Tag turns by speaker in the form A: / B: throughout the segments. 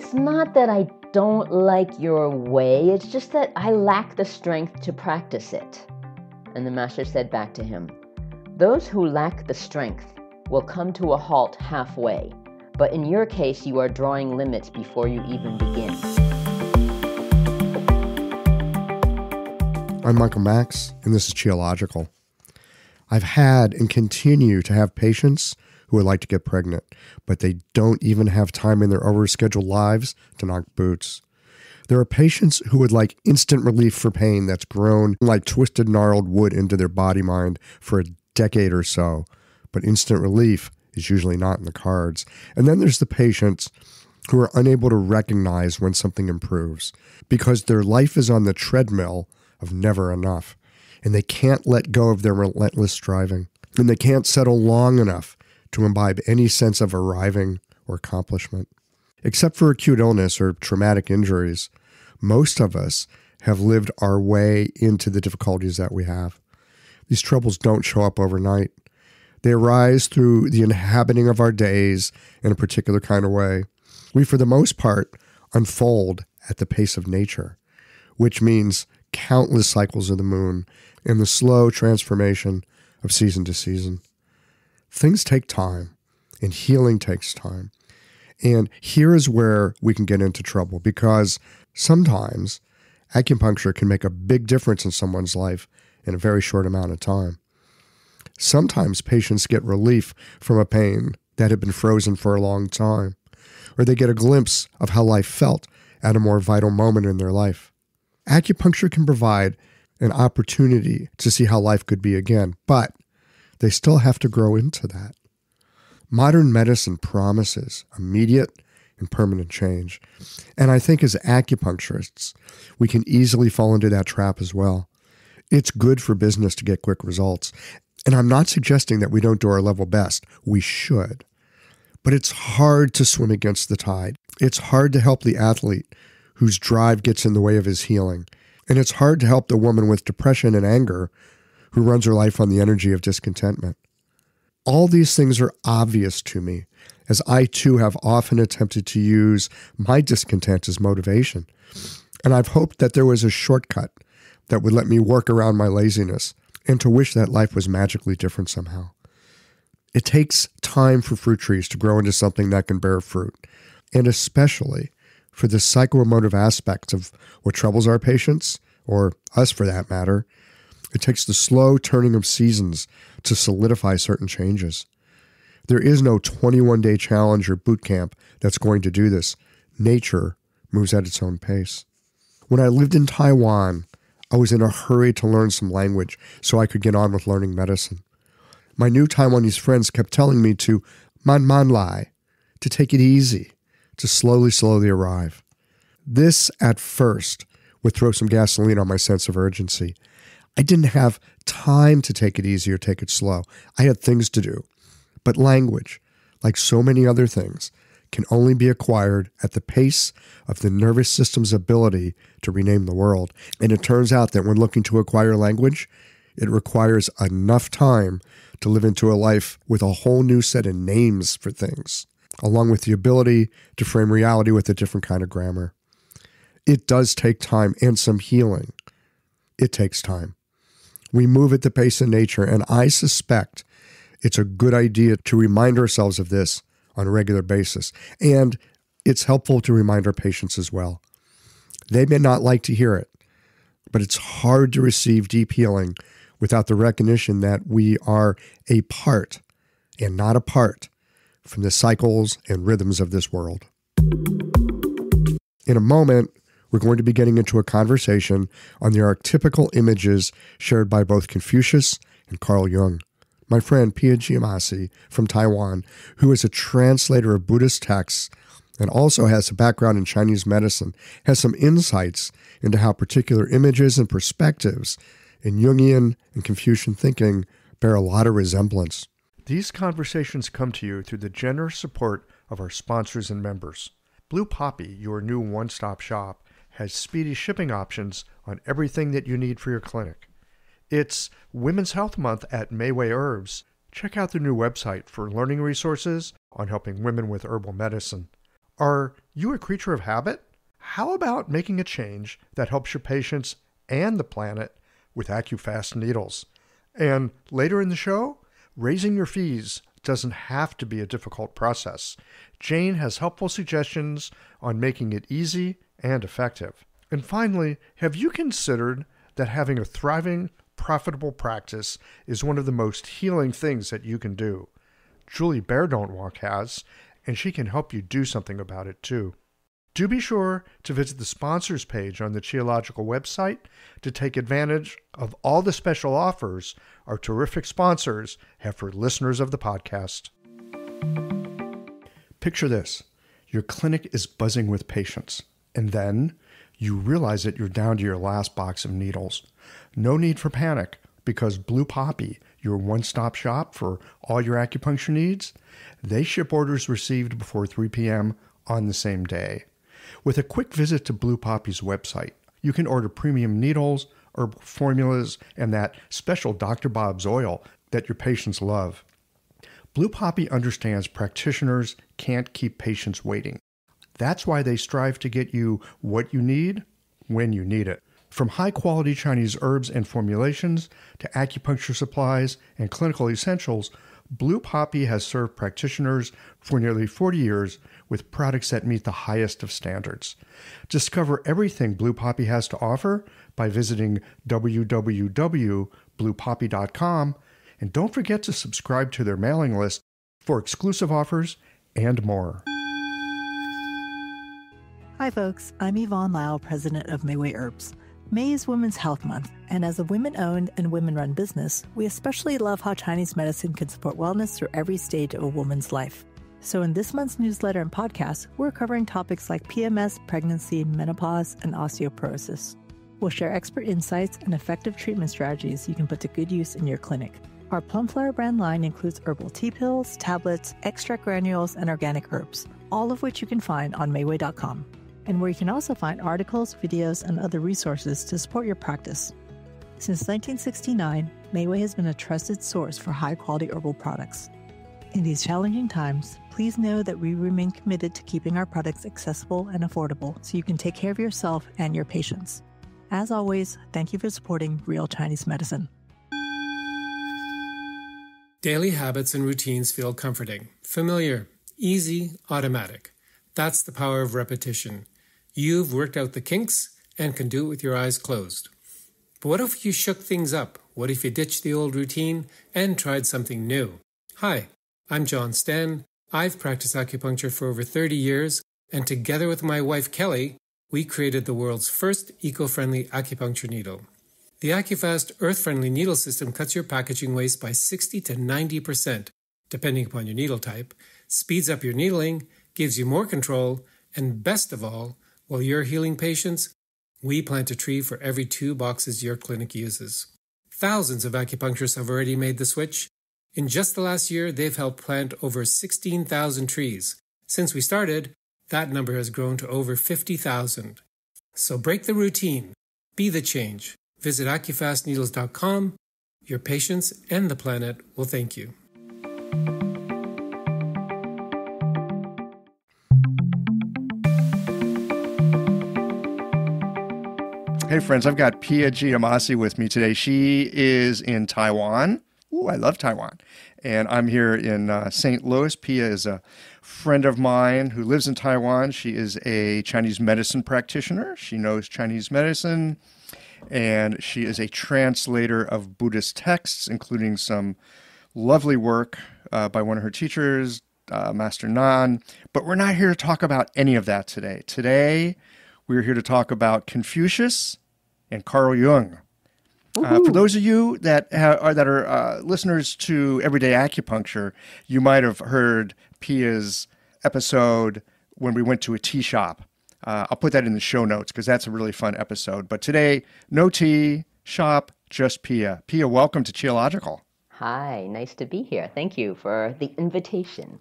A: It's not that I don't like your way, it's just that I lack the strength to practice it. And the master said back to him, those who lack the strength will come to a halt halfway, but in your case, you are drawing limits before you even begin.
B: I'm Michael Max, and this is Geological. I've had and continue to have patients who would like to get pregnant, but they don't even have time in their overscheduled lives to knock boots. There are patients who would like instant relief for pain that's grown like twisted, gnarled wood into their body-mind for a decade or so, but instant relief is usually not in the cards. And then there's the patients who are unable to recognize when something improves because their life is on the treadmill of never enough, and they can't let go of their relentless striving, and they can't settle long enough to imbibe any sense of arriving or accomplishment. Except for acute illness or traumatic injuries, most of us have lived our way into the difficulties that we have. These troubles don't show up overnight. They arise through the inhabiting of our days in a particular kind of way. We, for the most part, unfold at the pace of nature, which means countless cycles of the moon and the slow transformation of season to season. Things take time, and healing takes time. And here is where we can get into trouble, because sometimes acupuncture can make a big difference in someone's life in a very short amount of time. Sometimes patients get relief from a pain that had been frozen for a long time, or they get a glimpse of how life felt at a more vital moment in their life. Acupuncture can provide an opportunity to see how life could be again, but they still have to grow into that. Modern medicine promises immediate and permanent change. And I think as acupuncturists, we can easily fall into that trap as well. It's good for business to get quick results. And I'm not suggesting that we don't do our level best. We should. But it's hard to swim against the tide. It's hard to help the athlete whose drive gets in the way of his healing. And it's hard to help the woman with depression and anger who runs her life on the energy of discontentment. All these things are obvious to me, as I too have often attempted to use my discontent as motivation. And I've hoped that there was a shortcut that would let me work around my laziness and to wish that life was magically different somehow. It takes time for fruit trees to grow into something that can bear fruit, and especially for the psychoemotive aspects of what troubles our patients, or us for that matter. It takes the slow turning of seasons to solidify certain changes. There is no 21-day challenge or boot camp that's going to do this. Nature moves at its own pace. When I lived in Taiwan, I was in a hurry to learn some language so I could get on with learning medicine. My new Taiwanese friends kept telling me to man lai, to take it easy, to slowly arrive. This, at first, would throw some gasoline on my sense of urgency. I didn't have time to take it easy or take it slow. I had things to do. But language, like so many other things, can only be acquired at the pace of the nervous system's ability to rename the world. And it turns out that when looking to acquire language, it requires enough time to live into a life with a whole new set of names for things, along with the ability to frame reality with a different kind of grammar. It does take time and some healing. It takes time. We move at the pace of nature, and I suspect it's a good idea to remind ourselves of this on a regular basis. And it's helpful to remind our patients as well. They may not like to hear it, but it's hard to receive deep healing without the recognition that we are a part and not apart from the cycles and rhythms of this world. In a moment, we're going to be getting into a conversation on the archetypical images shared by both Confucius and Carl Jung. My friend Pia Giammasi from Taiwan, who is a translator of Buddhist texts and also has a background in Chinese medicine, has some insights into how particular images and perspectives in Jungian and Confucian thinking bear a lot of resemblance. These conversations come to you through the generous support of our sponsors and members. Blue Poppy, your new one-stop shop, has speedy shipping options on everything that you need for your clinic. It's Women's Health Month at Mayway Herbs. Check out their new website for learning resources on helping women with herbal medicine. Our You a creature of habit? How about making a change that helps your patients and the planet with AccuFast needles? And later in the show, raising your fees doesn't have to be a difficult process. Jane has helpful suggestions on making it easy and effective. And finally, have you considered that having a thriving, profitable practice is one of the most healing things that you can do? Julie Bear Don't Walk has, and she can help you do something about it too. Do be sure to visit the sponsors page on the Qiological website to take advantage of all the special offers our terrific sponsors have for listeners of the podcast. Picture this. Your clinic is buzzing with patients, and then you realize that you're down to your last box of needles. No need for panic, because Blue Poppy, your one-stop shop for all your acupuncture needs, they ship orders received before 3 p.m. on the same day. With a quick visit to Blue Poppy's website, you can order premium needles, herbal formulas, and that special Dr. Bob's oil that your patients love. Blue Poppy understands practitioners can't keep patients waiting. That's why they strive to get you what you need when you need it. From high-quality Chinese herbs and formulations to acupuncture supplies and clinical essentials, Blue Poppy has served practitioners for nearly 40 years with products that meet the highest of standards. Discover everything Blue Poppy has to offer by visiting www.bluepoppy.com, and don't forget to subscribe to their mailing list for exclusive offers and more.
C: Hi folks, I'm Yvonne Lau, president of Mayway Herbs. May is Women's Health Month, and as a women-owned and women-run business, we especially love how Chinese medicine can support wellness through every stage of a woman's life. So in this month's newsletter and podcast, we're covering topics like PMS, pregnancy, menopause, and osteoporosis. We'll share expert insights and effective treatment strategies you can put to good use in your clinic. Our Plumflower brand line includes herbal tea pills, tablets, extract granules, and organic herbs, all of which you can find on Mayway.com, and where you can also find articles, videos, and other resources to support your practice. Since 1969, Mayway has been a trusted source for high-quality herbal products. In these challenging times, please know that we remain committed to keeping our products accessible and affordable so you can take care of yourself and your patients. As always, thank you for supporting Real Chinese Medicine.
D: Daily habits and routines feel comforting, familiar, easy, automatic. That's the power of repetition. You've worked out the kinks and can do it with your eyes closed. But what if you shook things up? What if you ditched the old routine and tried something new? Hi, I'm John Sten. I've practiced acupuncture for over 30 years, and together with my wife Kelly, we created the world's first eco-friendly acupuncture needle. The AccuFast earth-friendly needle system cuts your packaging waste by 60 to 90%, depending upon your needle type, speeds up your needling, gives you more control, and best of all, while you're healing patients, we plant a tree for every 2 boxes your clinic uses. Thousands of acupuncturists have already made the switch. In just the last year, they've helped plant over 16,000 trees. Since we started, that number has grown to over 50,000. So break the routine. Be the change. Visit AccuFastNeedles.com. Your patients and the planet will thank you.
B: Hey friends, I've got Pia Giammasi with me today. She is in Taiwan. Ooh, I love Taiwan. And I'm here in St. Louis. Pia is a friend of mine who lives in Taiwan. She is a Chinese medicine practitioner. She knows Chinese medicine, and she is a translator of Buddhist texts, including some lovely work by one of her teachers, Master Nan. But we're not here to talk about any of that today. Today, we're here to talk about Confucius and Carl Jung. For those of you that are listeners to Everyday Acupuncture, you might have heard Pia's episode when we went to a tea shop. I'll put that in the show notes because that's a really fun episode. But today, no tea shop, just Pia. Pia, welcome to Qiological.
A: Hi, nice to be here. Thank you for the invitation.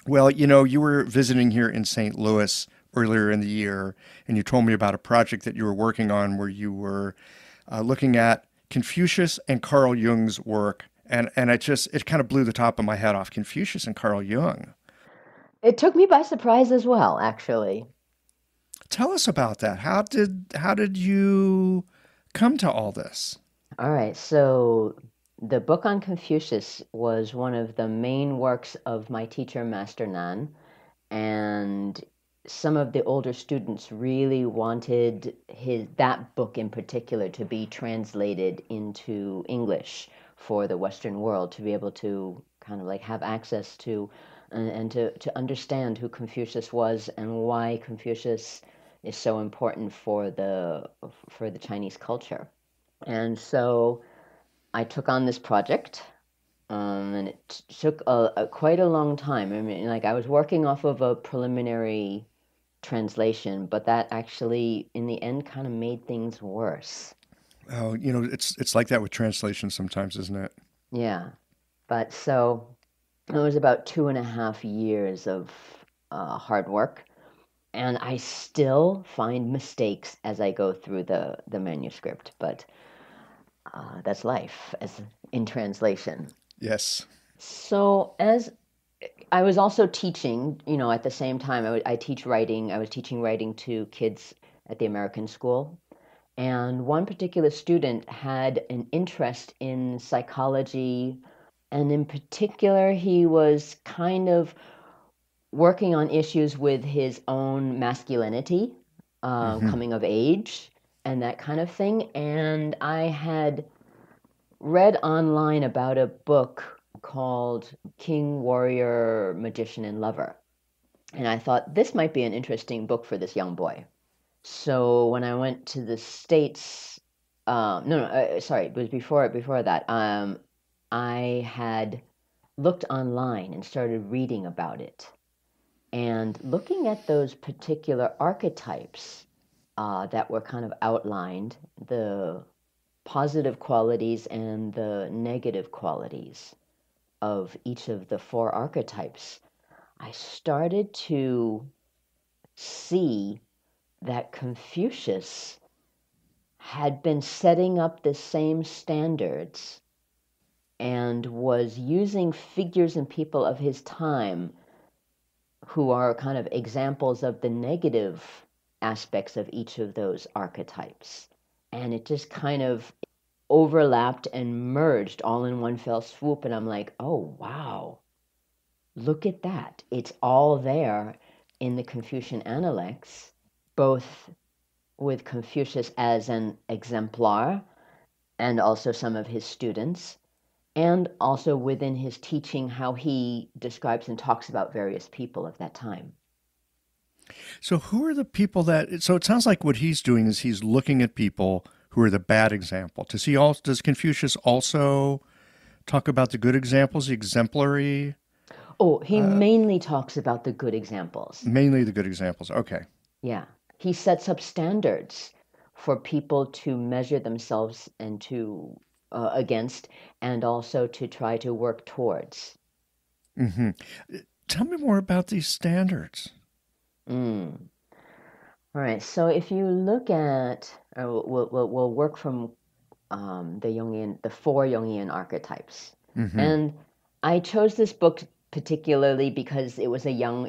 B: Well, you know, you were visiting here in St. Louis earlier in the year, and you told me about a project that you were working on where you were looking at Confucius and Carl Jung's work. And it kind of blew the top of my head off, Confucius and Carl Jung.
A: It took me by surprise as well, actually.
E: Tell us about that. How did you come to all this?
A: All right, so the book on Confucius was one of the main works of my teacher, Master Nan, and some of the older students really wanted that book in particular to be translated into English for the Western world to be able to kind of like have access to and to understand who Confucius was and why Confucius is so important for the Chinese culture. And so I took on this project, and it took quite a long time. I mean, like I was working off of a preliminary translation, but that actually, in the end, kind of made things worse.
E: Oh, it's like that with translation sometimes, isn't it?
A: Yeah, but so it was about 2.5 years of hard work, and I still find mistakes as I go through the manuscript, but that's life as in translation.
E: Yes.
A: So as I was also teaching, at the same time, I teach writing. I was teaching writing to kids at the American school. And one particular student had an interest in psychology. And in particular, he was kind of working on issues with his own masculinity,
E: Hmm.
A: coming of age, and that kind of thing. And I had read online about a book called King, Warrior, Magician, and Lover. And I thought this might be an interesting book for this young boy. So when I went to the States, no, no, sorry, it was before that. I had looked online and started reading about it, and looking at those particular archetypes that were kind of outlined, the positive qualities and the negative qualities of each of the four archetypes, I started to see that Confucius had been setting up the same standards and was using figures and people of his time who are kind of examples of the negative aspects of each of those archetypes. And it just kind of overlapped and merged all in one fell swoop. And I'm like, oh, wow, look at that. It's all there in the Confucian Analects, both with Confucius as an exemplar and also some of his students, and also within his teaching, how he describes and talks about various people of that time.
E: So who are the people so it sounds like what he's doing is he's looking at people who are the bad example. Does Confucius also talk about the good examples, the exemplary,
A: Oh, he mainly talks about the good examples.
E: mainly the good examples? Okay.
A: Yeah. He sets up standards for people to measure themselves and to against, and also to try to work towards.
E: Hmm. Tell me more about these standards.
A: Mm. All right. So if you look at, we'll work from the four Jungian archetypes,
E: Hmm.
A: and I chose this book particularly because it was a young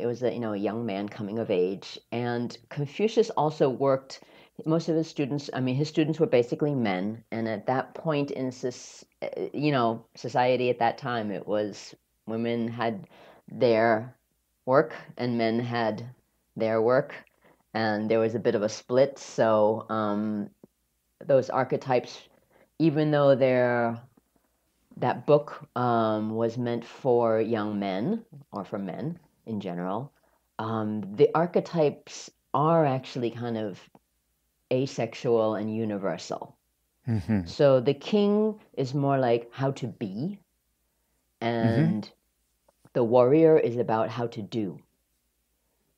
A: man coming of age, and Confucius also worked. Most of his students, I mean, his students were basically men, and at that point in society at that time, it was women had their work and men had their work, and there was a bit of a split. So those archetypes, even though that book was meant for young men or for men in general, the archetypes are actually kind of asexual and universal.
E: Hmm.
A: So the king is more like how to be,
E: Hmm.
A: and the warrior is about how to do,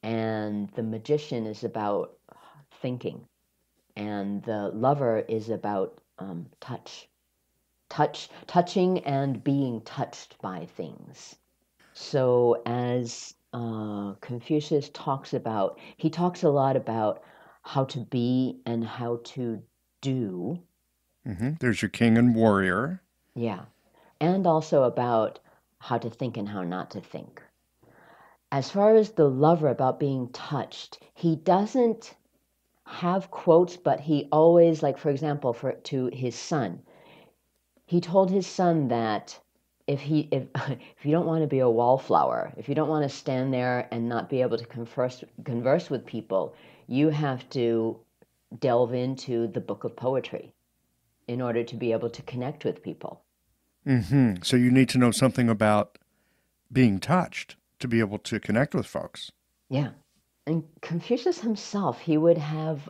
A: and the magician is about thinking, and the lover is about touching and being touched by things. So as Confucius he talks a lot about how to be and how to do,
E: Hmm. There's your king and warrior.
A: yeah, and also about how to think and how not to think. As far as the lover about being touched, he doesn't have quotes, but he always, like, for example, to his son, he told his son that if if you don't want to be a wallflower, if you don't want to stand there and not be able to converse with people, you have to delve into the book of poetry in order to be able to connect with people.
E: Mm-hmm. So you need to know something about being touched to be able to connect with folks.
A: Yeah. And Confucius himself, he would have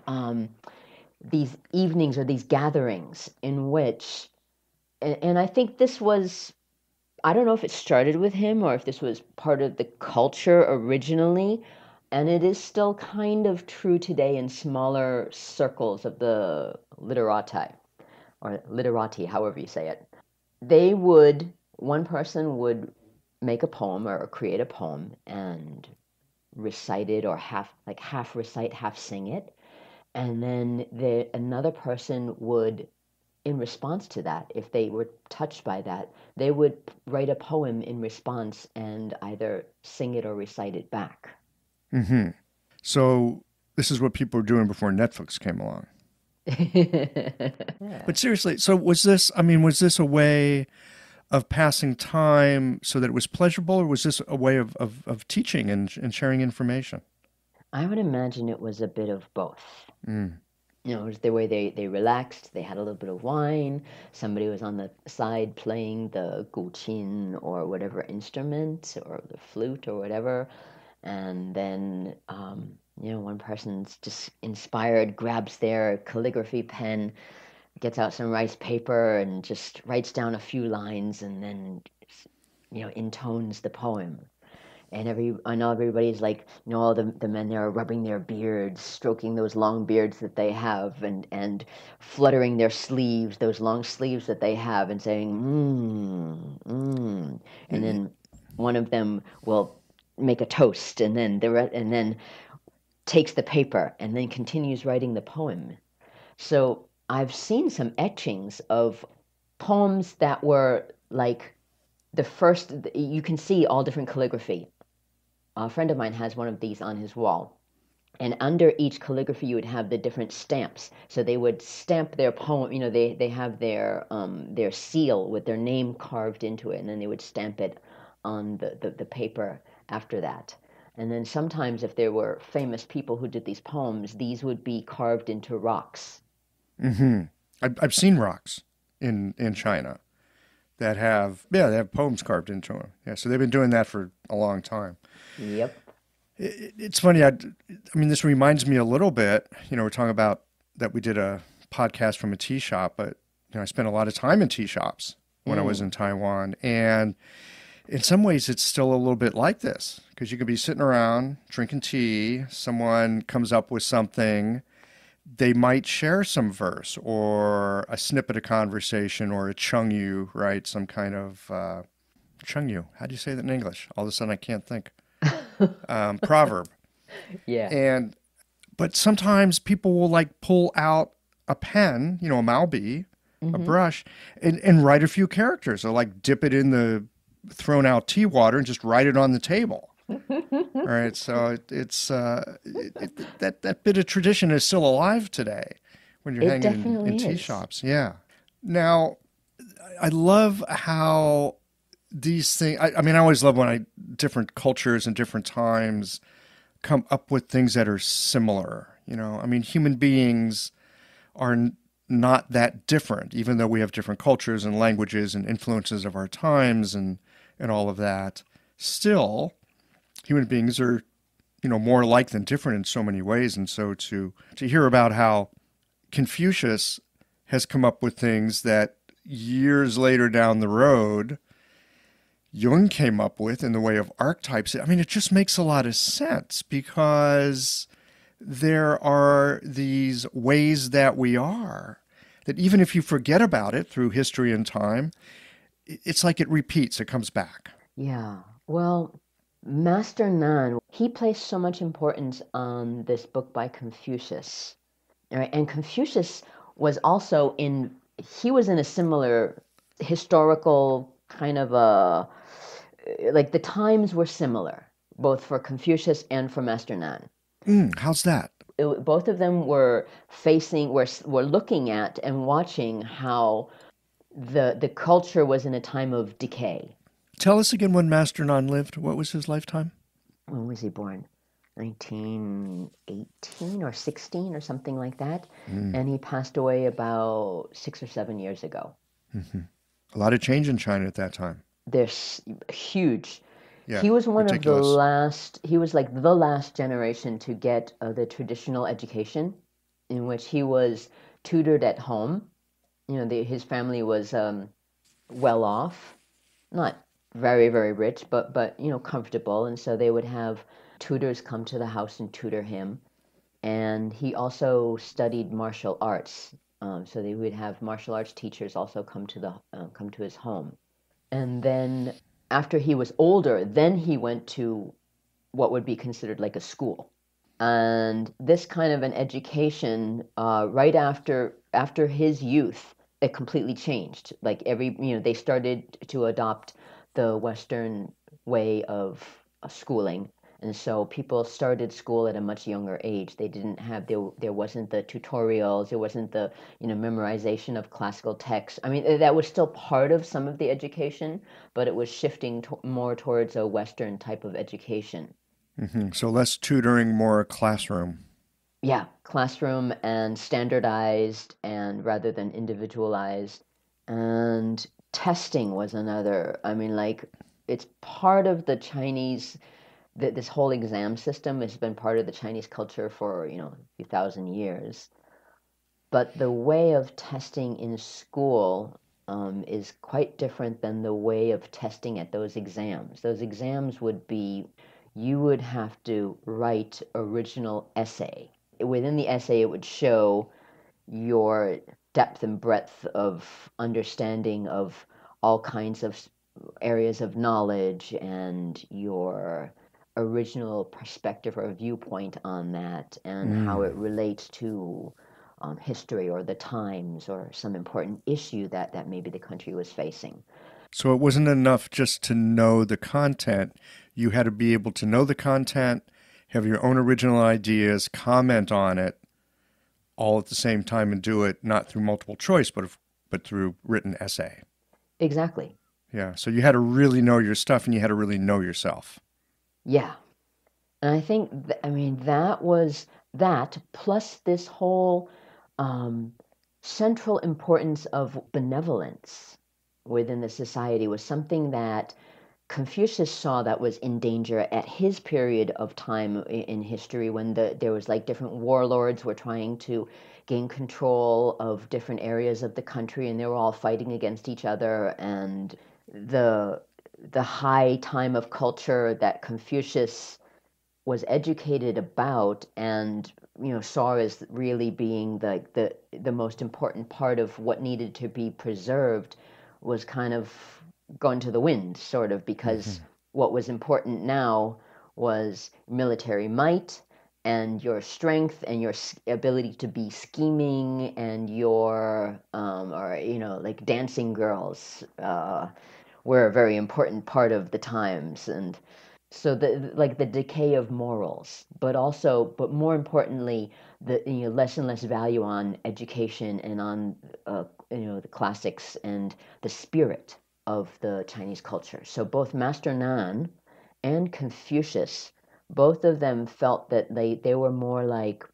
A: these evenings or these gatherings in which, and I think this was, I don't know if it started with him or if this was part of the culture originally, and it is still kind of true today in smaller circles of the literati, or literati, however you say it. One person would make a poem or create a poem and recite it, or half recite, half sing it. And then another person would, in response to that, if they were touched by that, they would write a poem in response and either sing it or recite it back.
E: Mm-hmm. So this is what people were doing before Netflix came along. But seriously, so was this a way of passing time so that it was pleasurable, or was this a way of teaching and sharing information?
A: I would imagine it was a bit of both.
E: Mm.
A: You know, it was the way they relaxed. They had a little bit of wine. Somebody was on the side playing the guqin or whatever instrument, or the flute or whatever. And then, one person's just inspired, grabs their calligraphy pen, gets out some rice paper and just writes down a few lines, and then, intones the poem. And everybody's like, all the men there are rubbing their beards, stroking those long beards that they have, and fluttering their sleeves, those long sleeves that they have, and saying, and then one of them will make a toast, and then takes the paper, and then continues writing the poem. So I've seen some etchings of poems that were like the first. You can see all different calligraphy. A friend of mine has one of these on his wall. And under each calligraphy, you would have the different stamps. So they would stamp their poem, they have their seal with their name carved into it, and then they would stamp it on the paper after that. And then sometimes if there were famous people who did these poems, these would be carved into rocks.
E: Mm-hmm. I've seen rocks in China that have poems carved into them. Yeah, so they've been doing that for a long time.
A: Yep.
E: It's funny. This reminds me a little bit. We're talking about that we did a podcast from a tea shop, but I spent a lot of time in tea shops when I was in Taiwan, and in some ways, it's still a little bit like this, because you could be sitting around drinking tea. Someone comes up with something. They might share some verse or a snippet of conversation or a chungyu, right? Some kind of chungyu. How do you say that in English? All of a sudden, I can't think. Proverb.
A: Yeah.
E: But sometimes people will like pull out a pen, a Malby, a brush, and write a few characters, or like dip it in the thrown out tea water and just write it on the table. All right, so that bit of tradition is still alive today when you're hanging in tea shops. Yeah. Now, I love how these things. I always love when different cultures and different times come up with things that are similar. Human beings are not that different, even though we have different cultures and languages and influences of our times and all of that. Still, human beings are, more alike than different in so many ways. And so to hear about how Confucius has come up with things that years later down the road, Jung came up with in the way of archetypes, it just makes a lot of sense, because there are these ways that we are, that even if you forget about it through history and time, it's like it repeats, it comes back.
A: Yeah. Well, Master Nan, he placed so much importance on this book by Confucius. All right? And Confucius was also he was in a similar historical kind of like the times were similar. both for Confucius and for Master Nan.
E: How's that?
A: Both of them were looking at and watching how the culture was in a time of decay.
E: Tell us again when Master Nan lived. What was his lifetime?
A: When was he born? 1918 or 16 or something like that. And he passed away about 6 or 7 years ago.
E: Mm-hmm. A lot of change in China at that time.
A: There's huge.
E: Yeah,
A: he was one
E: ridiculous.
A: of the last, he was like the last generation to get the traditional education, in which he was tutored at home. His family was well off, not very, very rich, but comfortable. And so they would have tutors come to the house and tutor him. And he also studied martial arts. So they would have martial arts teachers also come to his home. And then after he was older, then he went to what would be considered like a school. And this kind of an education, right after his youth, it completely changed. Like they started to adopt the Western way of schooling. And so people started school at a much younger age. They didn't have, there wasn't the tutorials, there wasn't the, memorization of classical texts. I mean, that was still part of some of the education, but it was shifting more towards a Western type of education.
E: Mm-hmm. So less tutoring, more classroom.
A: Yeah, classroom and standardized and rather than individualized. And testing was another. I mean, like, it's part of the Chinese, this whole exam system has been part of the Chinese culture for, a few thousand years. But the way of testing in school is quite different than the way of testing at those exams. Those exams would be, you would have to write original essay. Within the essay, it would show your depth and breadth of understanding of all kinds of areas of knowledge and your original perspective or viewpoint on that and how it relates to history or the times or some important issue that maybe the country was facing.
E: So it wasn't enough just to know the content. You had to be able to know the content, have your own original ideas, comment on it, all at the same time, and do it not through multiple choice, but through written essay.
A: Exactly.
E: Yeah. So you had to really know your stuff, and you had to really know yourself.
A: Yeah. And I think, that was that, plus this whole central importance of benevolence within the society was something that Confucius saw that was in danger at his period of time in history when there was like different warlords were trying to gain control of different areas of the country and they were all fighting against each other, and the high time of culture that Confucius was educated about and saw as really being the most important part of what needed to be preserved was kind of gone to the wind, sort of, because what was important now was military might and your strength and your ability to be scheming and your like dancing girls were a very important part of the times. And so the decay of morals, but more importantly, the less and less value on education and on the classics and the spirit of the Chinese culture. So both Master Nan and Confucius, both of them felt that they were more like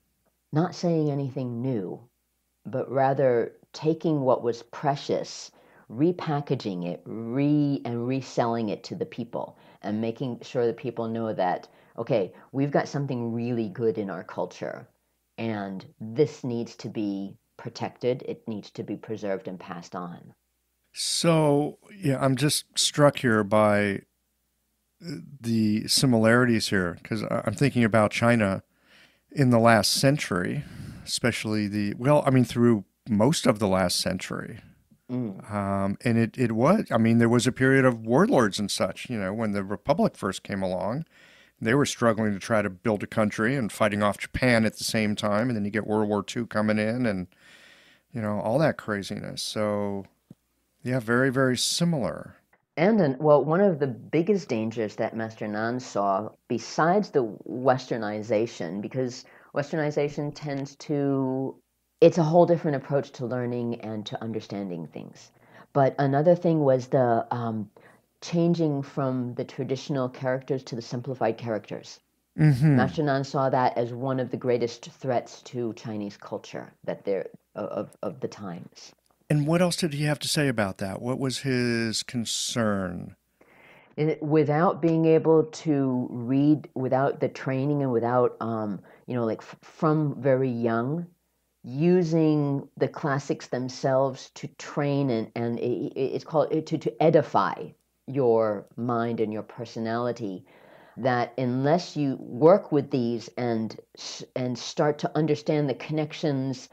A: not saying anything new, but rather taking what was precious, repackaging it, and reselling it to the people, and making sure that people know that, okay, we've got something really good in our culture, and this needs to be protected, it needs to be preserved and passed on.
E: So, yeah, I'm just struck here by the similarities here, because I'm thinking about China in the last century, especially through most of the last century. And it was, there was a period of warlords and such, when the Republic first came along. They were struggling to try to build a country and fighting off Japan at the same time. And then you get World War II coming in and, all that craziness. So, yeah, very, very similar.
A: Well, one of the biggest dangers that Master Nan saw, besides the westernization, because westernization tends to, it's a whole different approach to learning and to understanding things. But another thing was the changing from the traditional characters to the simplified characters. Master Nan saw that as one of the greatest threats to Chinese culture of the times.
E: And what else did he have to say about that? What was his concern?
A: Without being able to read, without the training, and without, from very young, using the classics themselves to train and it's called to edify your mind and your personality, that unless you work with these and start to understand the connections,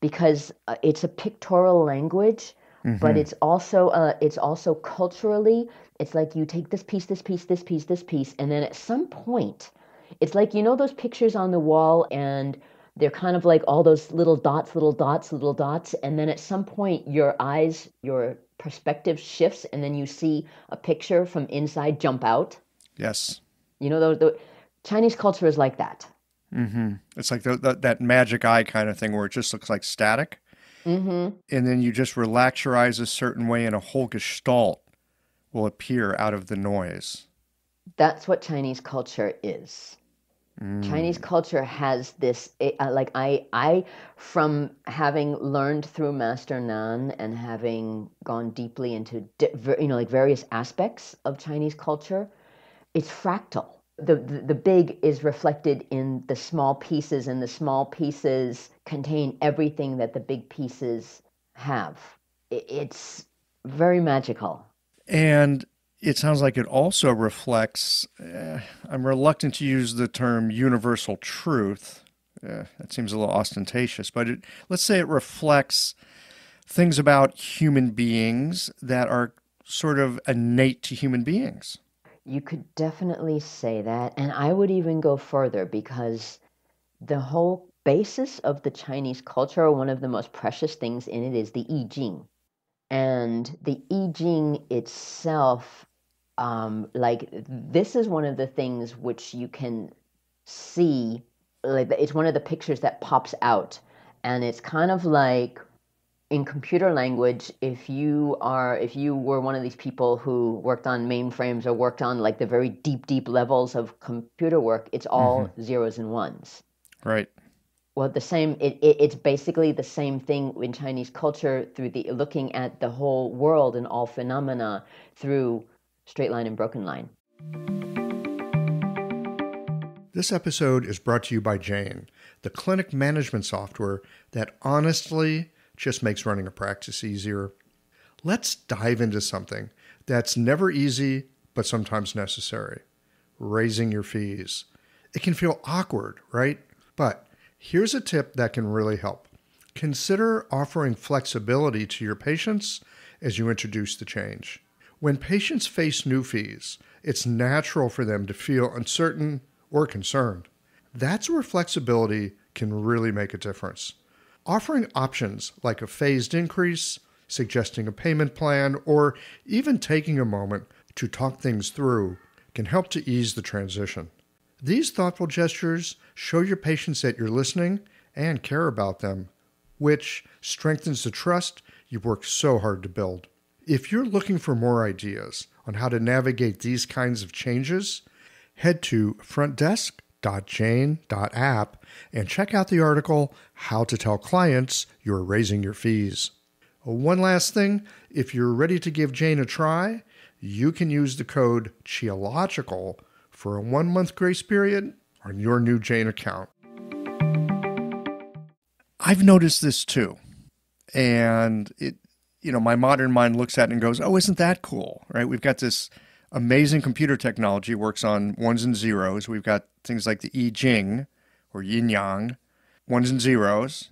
A: because it's a pictorial language, but it's also culturally, it's like you take this piece, this piece, this piece, this piece, and then at some point, it's like, those pictures on the wall, and they're kind of like all those little dots, little dots, little dots, and then at some point your perspective shifts, and then you see a picture from inside jump out.
E: Yes.
A: The Chinese culture is like that.
E: It's like that magic eye kind of thing where it just looks like static. And then you just relax your eyes a certain way and a whole gestalt will appear out of the noise.
A: That's what Chinese culture is. Chinese culture has this, I, from having learned through Master Nan and having gone deeply into, various aspects of Chinese culture, it's fractal. The big is reflected in the small pieces, and the small pieces contain everything that the big pieces have. It's very magical.
E: And it sounds like it also reflects, I'm reluctant to use the term universal truth. That seems a little ostentatious, but let's say it reflects things about human beings that are sort of innate to human beings.
A: You could definitely say that, and I would even go further, because the whole basis of the Chinese culture, one of the most precious things in it, is the I Ching. And the I Ching itself, this is one of the things which you can see, it's one of the pictures that pops out, and it's kind of like, in computer language, if you were one of these people who worked on mainframes or worked on like the very deep levels of computer work, it's all zeros and ones.
E: Right.
A: Well, it's basically the same thing in Chinese culture, through looking at the whole world and all phenomena through straight line and broken line.
B: This episode is brought to you by Jane, the clinic management software that honestly just makes running a practice easier. Let's dive into something that's never easy, but sometimes necessary: raising your fees. It can feel awkward, right? But here's a tip that can really help. Consider offering flexibility to your patients as you introduce the change. When patients face new fees, it's natural for them to feel uncertain or concerned. That's where flexibility can really make a difference. Offering options like a phased increase, suggesting a payment plan, or even taking a moment to talk things through can help to ease the transition. These thoughtful gestures show your patients that you're listening and care about them, which strengthens the trust you've worked so hard to build. If you're looking for more ideas on how to navigate these kinds of changes, head to frontdesk.jane.app and check out the article, How to Tell Clients You're Raising Your Fees. One last thing, if you're ready to give Jane a try, you can use the code CHIOLOGICAL for a 1-month grace period on your new Jane account.
E: I've noticed this too. And my modern mind looks at it and goes, oh, isn't that cool, right? We've got this amazing computer technology, works on ones and zeros. We've got things like the I Ching or yin yang, ones and zeros.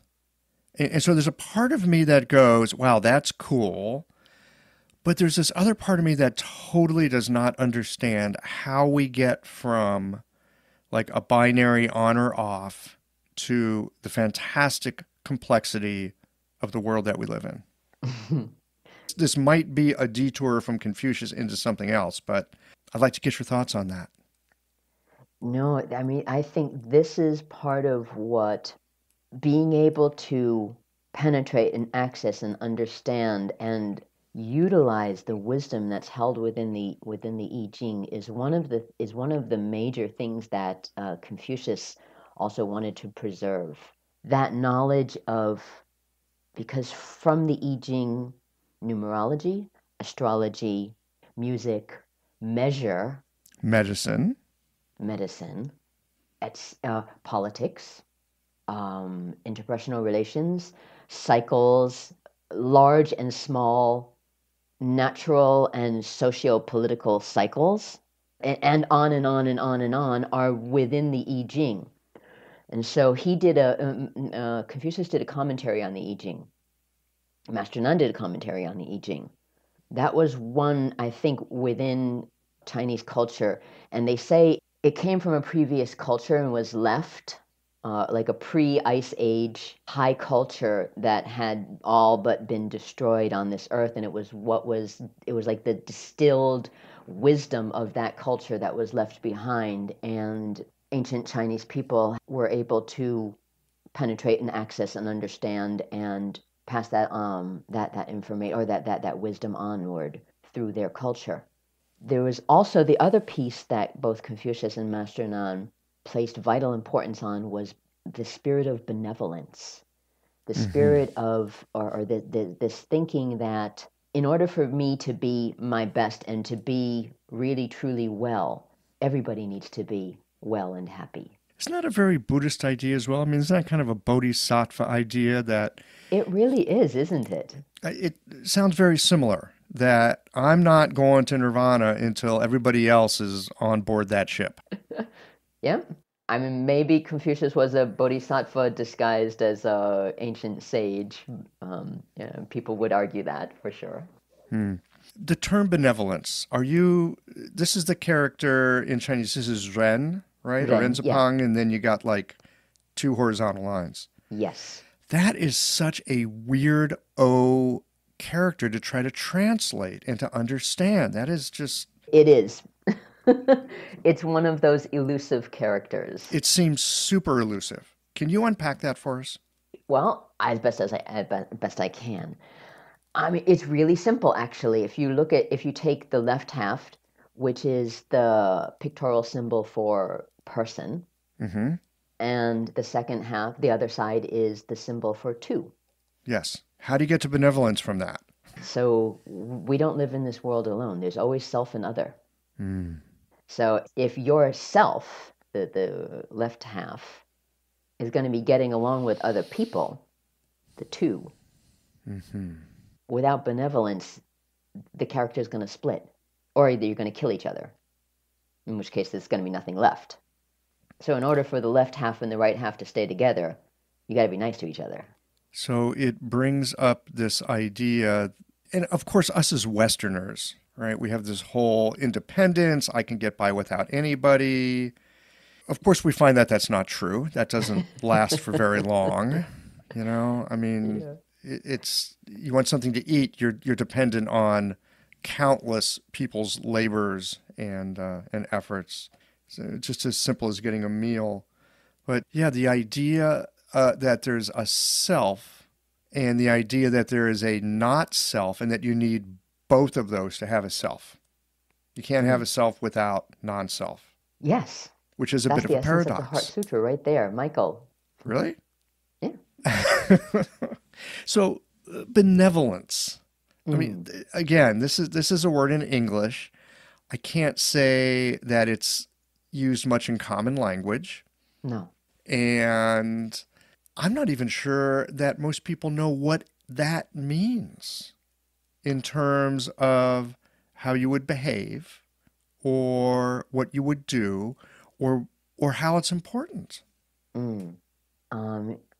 E: And so there's a part of me that goes, wow, that's cool. But there's this other part of me that totally does not understand how we get from like a binary on or off to the fantastic complexity of the world that we live in. this might be a detour from Confucius into something else, but I'd like to get your thoughts on that.
A: No, I mean, I think this is part of what being able to penetrate and access and understand and utilize the wisdom that's held within the I Ching is one of the major things that Confucius also wanted to preserve. That knowledge of, because from the I Ching, numerology, astrology, music, medicine, politics, interpersonal relations, cycles, large and small natural and socio-political cycles, and on and on and on and on are within the I Ching. And so he did Confucius did a commentary on the I Ching. Master Nan did a commentary on the I Ching. That was one, I think, within Chinese culture. And they say it came from a previous culture and was left, like a pre-Ice Age high culture that had all but been destroyed on this earth. And it was like the distilled wisdom of that culture that was left behind. And ancient Chinese people were able to penetrate and access and understand and pass that that information or that wisdom onward through their culture. There was also the other piece that both Confucius and Master Nan placed vital importance on was the spirit of benevolence, the spirit of this thinking that in order for me to be my best and to be really truly well, everybody needs to be well and happy.
E: Isn't that a very Buddhist idea as well? I mean, isn't that kind of a bodhisattva idea that...
A: It really is, isn't it?
E: It sounds very similar, that I'm not going to nirvana until everybody else is on board that ship.
A: Yeah. I mean, maybe Confucius was a bodhisattva disguised as an ancient sage. People would argue that for sure.
E: The term benevolence, this is the character in Chinese, this is Ren, right? Or Renzapang, yeah. And then you got like two horizontal lines.
A: Yes.
E: That is such a weird character to try to translate and to understand. That is just...
A: It is. It's one of those elusive characters.
E: It seems super elusive. Can you unpack that for us?
A: Well, as best I can. I mean, it's really simple, actually. If you take the left half, which is the pictorial symbol for person, and the second half, the other side, is the symbol for two.
E: Yes. How do you get to benevolence from that?
A: So we don't live in this world alone. There's always self and other. So if your self, the left half, is going to be getting along with other people, the two, without benevolence, the character is going to split. Or either you're going to kill each other, in which case there's going to be nothing left. So in order for the left half and the right half to stay together, you got to be nice to each other.
E: So it brings up this idea, and of course us as Westerners, right? We have this whole independence, I can get by without anybody. Of course we find that that's not true. That doesn't last for very long. You know, I mean, it's, you want something to eat, you're dependent on countless people's labors and efforts. So just as simple as getting a meal. But yeah, the idea that there's a self and the idea that there is a not self and that you need both of those to have a self. You can't have a self without non-self.
A: Yes.
E: Which is a bit of a paradox.
A: That's the essence of the Heart Sutra right there, Michael.
E: Really?
A: Yeah.
E: So benevolence. I mean, again, this is a word in English. I can't say that it's used much in common language.
A: No.
E: And I'm not even sure that most people know what that means in terms of how you would behave or what you would do or how it's important.
A: In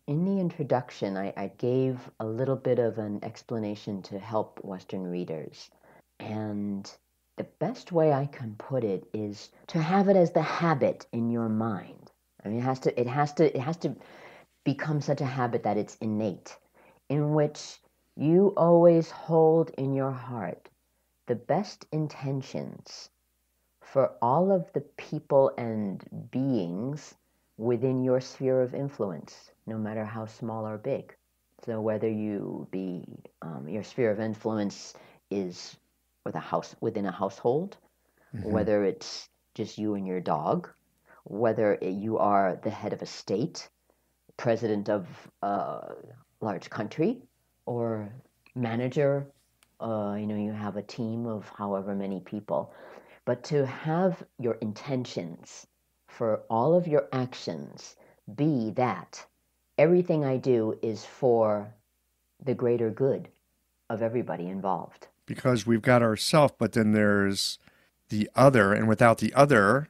A: the introduction, I gave a little bit of an explanation to help Western readers. And the best way I can put it is to have it as the habit in your mind. I mean, it has to become such a habit that it's innate, in which You always hold in your heart the best intentions for all of the people and beings within your sphere of influence, no matter how small or big. So whether you be your sphere of influence is within a household, whether it's just you and your dog, whether you are the head of a state, president of a large country, or manager, you have a team of however many people. But to have your intentions for all of your actions be that everything I do is for the greater good of everybody involved.
E: Because we've got ourself, but then there's the other, and without the other,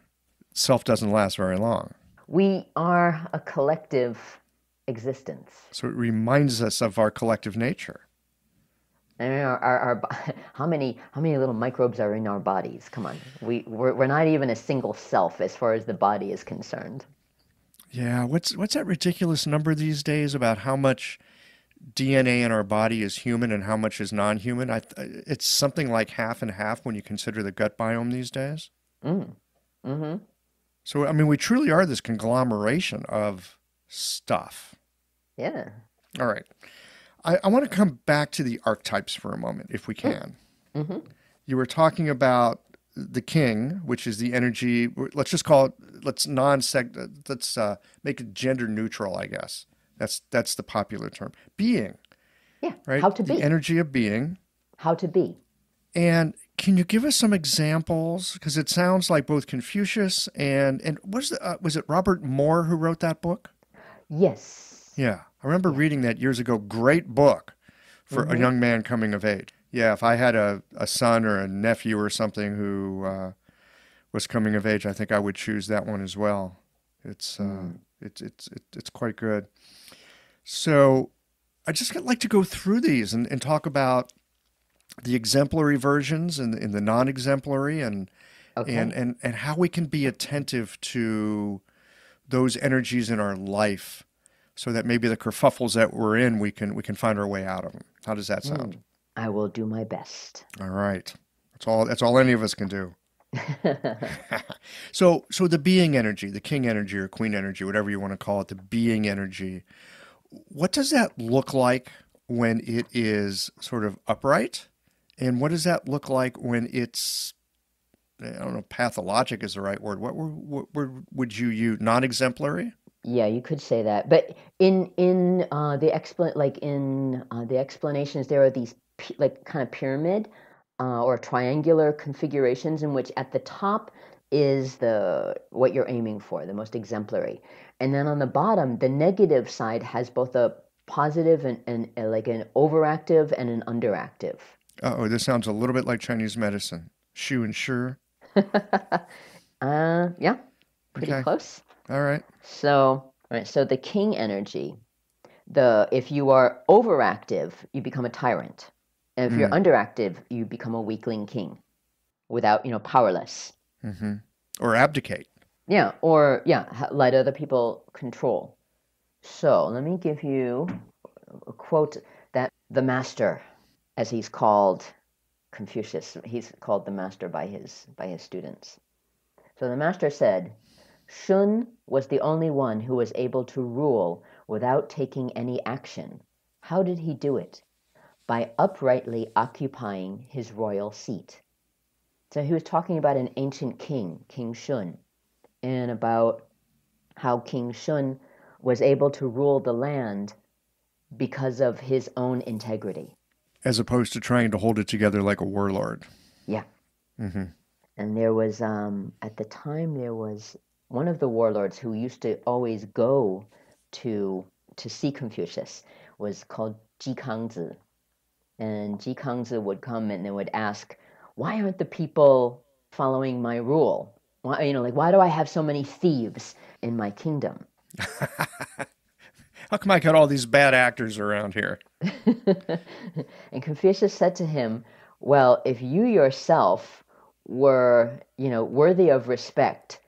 E: self doesn't last very long.
A: We are a collective existence.
E: So it reminds us of our collective nature.
A: And how many little microbes are in our bodies? Come on, we're not even a single self as far as the body is concerned.
E: Yeah, what's that ridiculous number these days about how much DNA in our body is human and how much is non-human? It's something like half and half when you consider the gut biome these days.
A: Mm-hmm.
E: So, I mean, we truly are this conglomeration of stuff.
A: Yeah.
E: All right. I want to come back to the archetypes for a moment, if we can.
A: Mm-hmm.
E: You were talking about the king, which is the energy. Let's just call it. Let's make it gender neutral, I guess. That's the popular term. Being.
A: Yeah.
E: Right.
A: How to be.
E: The energy of being.
A: How to be.
E: And can you give us some examples? Because it sounds like both Confucius and was it Robert Moore who wrote that book?
A: Yes.
E: Yeah, I remember reading that years ago. Great book for a young man coming of age. Yeah, if I had a son or a nephew or something who was coming of age, I think I would choose that one as well. It's quite good. So I just like to go through these and talk about the exemplary versions and the non-exemplary and how we can be attentive to those energies in our life, so that maybe the kerfuffles that we're in, we can find our way out of them. How does that sound?
A: I will do my best.
E: All right. That's all any of us can do. So the being energy, the king energy or queen energy, whatever you want to call it, the being energy, what does that look like when it is sort of upright? And what does that look like when it's, I don't know, pathologic is the right word. What would you use? Non-exemplary?
A: Yeah, you could say that. But in the explanations, there are these kind of pyramid or triangular configurations in which at the top is what you're aiming for, the most exemplary, and then on the bottom, the negative side has both a positive and like an overactive and an underactive.
E: Oh, this sounds a little bit like Chinese medicine. Shu and Shi.
A: Yeah, pretty close.
E: All right.
A: So the king energy, if you are overactive, you become a tyrant. And if you're underactive, you become a weakling king without, powerless.
E: Mm-hmm. Or abdicate.
A: Yeah, let other people control. So let me give you a quote that the master, as he's called, Confucius, he's called the master by his students. So the master said, Shun was the only one who was able to rule without taking any action. How did he do it? By uprightly occupying his royal seat. So he was talking about an ancient king, King Shun, and about how King Shun was able to rule the land because of his own integrity.
E: As opposed to trying to hold it together like a warlord.
A: Yeah.
E: Mm-hmm.
A: And there was, at the time, one of the warlords who used to always go to see Confucius was called Jikangzi. And Jikangzi would come and they would ask, why aren't the people following my rule? Why do I have so many thieves in my kingdom?
E: How come I got all these bad actors around here?
A: And Confucius said to him, well, if you yourself were, worthy of respect,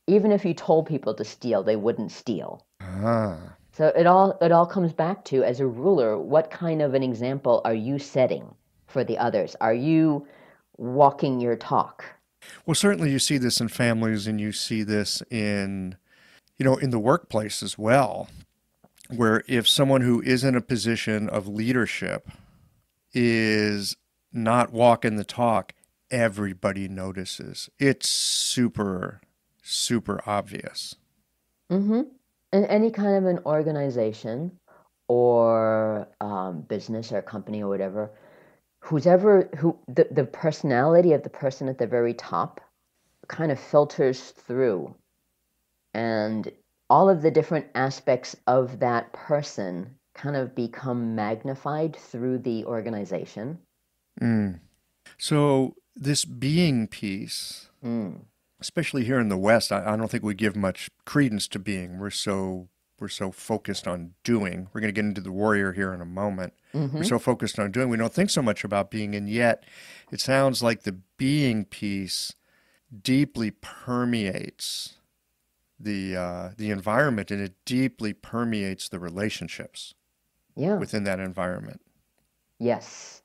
A: even if you told people to steal, they wouldn't steal.
E: Ah.
A: So it all comes back to, as a ruler, what kind of an example are you setting for the others? Are you walking your talk?
E: Well, certainly you see this in families and you see this in the workplace as well, where if someone who is in a position of leadership is not walking the talk, everybody notices. It's super, super obvious.
A: Mm-hmm. In any kind of an organization or business or company or whatever, the personality of the person at the very top kind of filters through, and all of the different aspects of that person kind of become magnified through the organization.
E: Mm. So this being piece,
A: Mm.
E: especially here in the West, I don't think we give much credence to being. We're so focused on doing. We're going to get into the warrior here in a moment.
A: Mm-hmm.
E: We're so focused on doing. We don't think so much about being, and yet it sounds like the being piece deeply permeates the environment, and it deeply permeates the relationships within that environment.
A: Yes.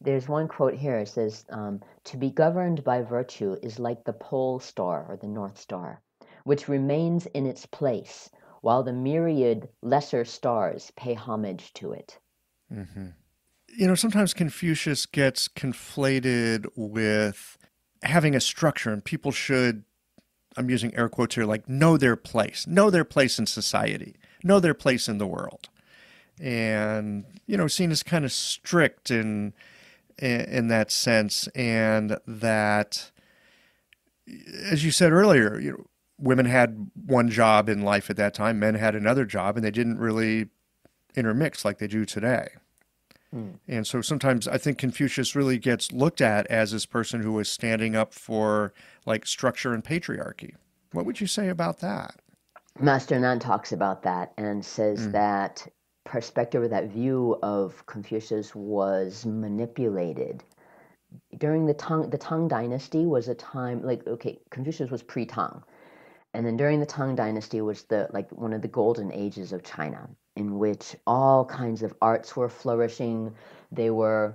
A: There's one quote here. It says, to be governed by virtue is like the pole star or the North Star, which remains in its place while the myriad lesser stars pay homage to it.
E: Mm-hmm. Sometimes Confucius gets conflated with having a structure, and people should, I'm using air quotes here, like know their place in society, know their place in the world. And, seen as kind of strict in that sense. And that, as you said earlier, women had one job in life at that time, men had another job, and they didn't really intermix like they do today. And so sometimes I think Confucius really gets looked at as this person who is standing up for like structure and patriarchy. What would you say about that?
A: Master Nan talks about that and says that perspective or that view of Confucius was manipulated. During the Tang Dynasty was a time, Confucius was pre-Tang. And then during the Tang Dynasty was one of the golden ages of China, in which all kinds of arts were flourishing. They were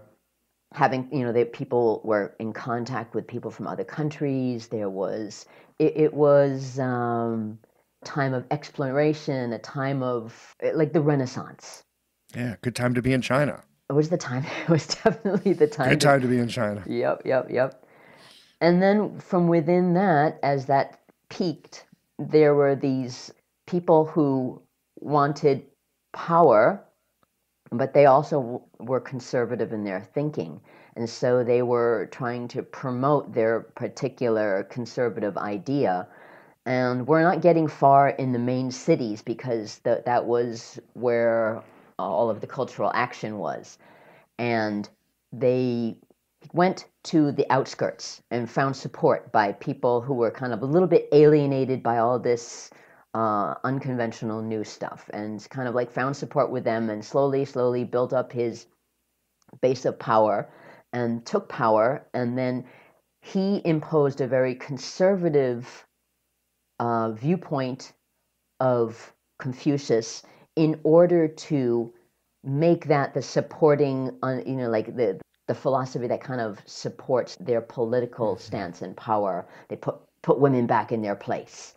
A: having, people were in contact with people from other countries. It was time of exploration, a time of like the Renaissance.
E: Yeah, good time to be in China.
A: It was the time. It was definitely the time.
E: Good time to be in China.
A: Yep. And then from within that, as that peaked, there were these people who wanted power, but they also were conservative in their thinking. And so they were trying to promote their particular conservative idea. And we're not getting far in the main cities because that was where all of the cultural action was. And they went to the outskirts and found support by people who were kind of a little bit alienated by all this unconventional new stuff, and kind of like found support with them, and slowly built up his base of power and took power. And then he imposed a very conservative viewpoint of Confucius in order to make that the supporting, the philosophy that kind of supports their political stance and power. They put women back in their place.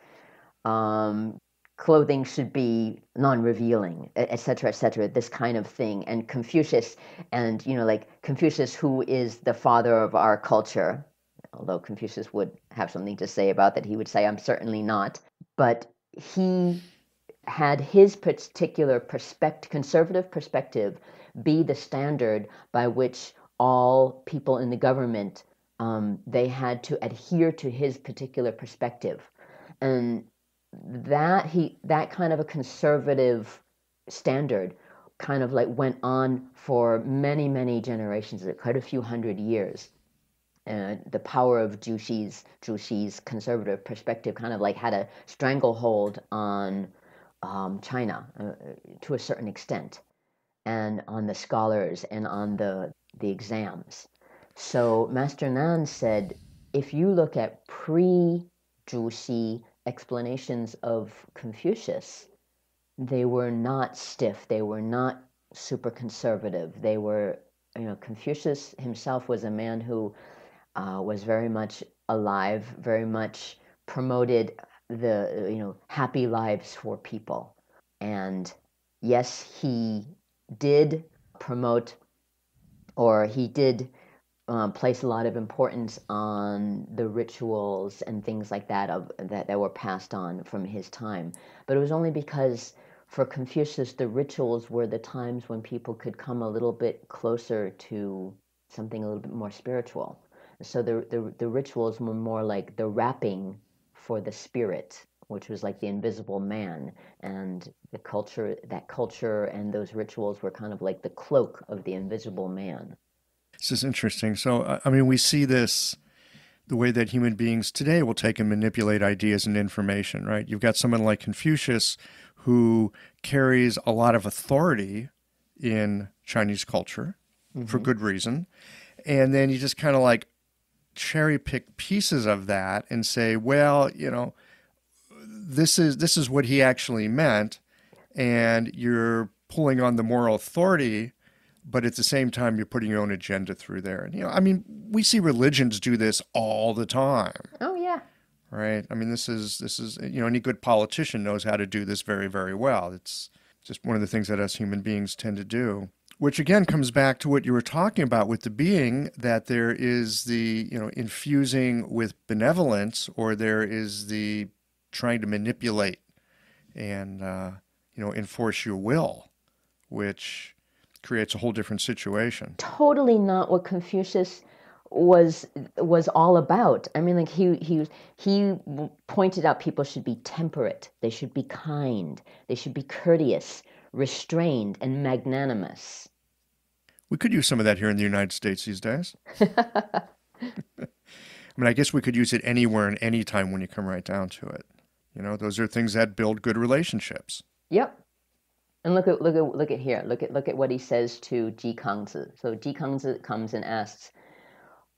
A: Clothing should be non-revealing, etc., etc. This kind of thing. And Confucius, Confucius, who is the father of our culture, although Confucius would have something to say about that, he would say, "I'm certainly not." But he had his particular conservative perspective be the standard by which all people in the government, they had to adhere to his particular perspective. And that kind of a conservative standard kind of like went on for many generations, quite a few hundred years. The power of Juxi's conservative perspective kind of like had a stranglehold on China to a certain extent, and on the scholars and on the exams. So Master Nan said, if you look at pre-Juxi explanations of Confucius, they were not stiff. They were not super conservative. They were, Confucius himself was a man who was very much alive, very much promoted the, happy lives for people. And yes, he did promote, or he did place a lot of importance on the rituals and things like that that were passed on from his time. But it was only because for Confucius, the rituals were the times when people could come a little bit closer to something a little bit more spiritual. So the rituals were more like the wrapping for the spirit, which was like the invisible man, and that culture and those rituals were kind of like the cloak of the invisible man.
E: This is interesting. So, we see this, the way that human beings today will take and manipulate ideas and information, right? You've got someone like Confucius who carries a lot of authority in Chinese culture for good reason. And then you just kind of like cherry pick pieces of that and say, well, this is what he actually meant. And you're pulling on the moral authority, but at the same time, you're putting your own agenda through there. And, we see religions do this all the time.
A: Oh, yeah.
E: Right? This is any good politician knows how to do this very, very well. It's just one of the things that us human beings tend to do, which again comes back to what you were talking about with the being, that there is the, infusing with benevolence, or there is the trying to manipulate and, enforce your will, which creates a whole different situation.
A: Totally not what Confucius was all about. He pointed out people should be temperate, they should be kind, they should be courteous, restrained, and magnanimous.
E: We could use some of that here in the United States these days. I guess we could use it anywhere and anytime when you come right down to it. Those are things that build good relationships.
A: Yep. And look at here. Look at what he says to Giammasi. So Giammasi comes and asks,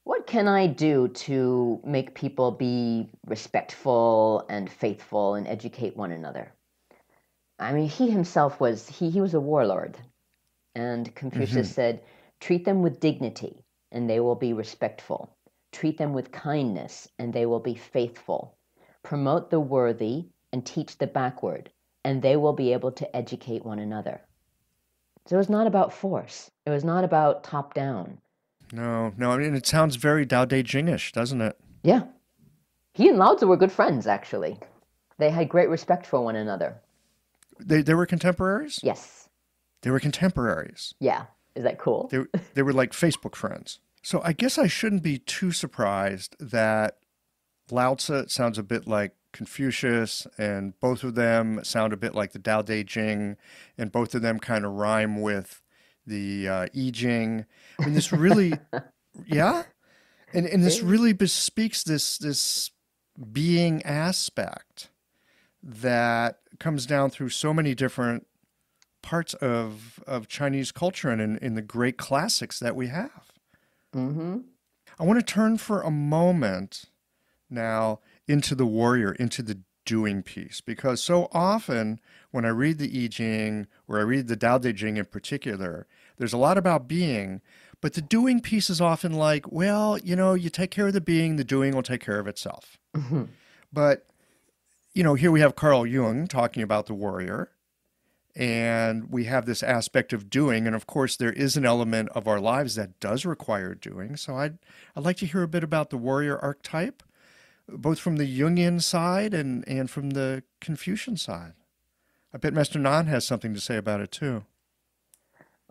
A: "What can I do to make people be respectful and faithful and educate one another?" He himself was a warlord, and Confucius said, "Treat them with dignity, and they will be respectful. Treat them with kindness, and they will be faithful. Promote the worthy and teach the backward, and they will be able to educate one another." So it was not about force. It was not about top down.
E: No. It sounds very Tao Te Ching-ish, doesn't it?
A: Yeah. He and Lao Tzu were good friends, actually. They had great respect for one another.
E: They were contemporaries?
A: Yes.
E: They were contemporaries.
A: Yeah. Is that cool?
E: They were like Facebook friends. So I guess I shouldn't be too surprised that Lao Tzu sounds a bit like Confucius, and both of them sound a bit like the Tao Te Ching, and both of them kind of rhyme with the I Ching. This really, yeah? And this really bespeaks this being aspect that comes down through so many different parts of Chinese culture and in the great classics that we have.
A: Mm-hmm.
E: I want to turn for a moment now into the warrior, into the doing piece, because so often when I read the I Ching, or I read the Tao Te Ching in particular, there's a lot about being, but the doing piece is often like, well, you take care of the being, the doing will take care of itself. Mm-hmm. But, here we have Carl Jung talking about the warrior, and we have this aspect of doing, and of course there is an element of our lives that does require doing. So I'd like to hear a bit about the warrior archetype, both from the Jungian side and from the Confucian side. I bet Master Nan has something to say about it too.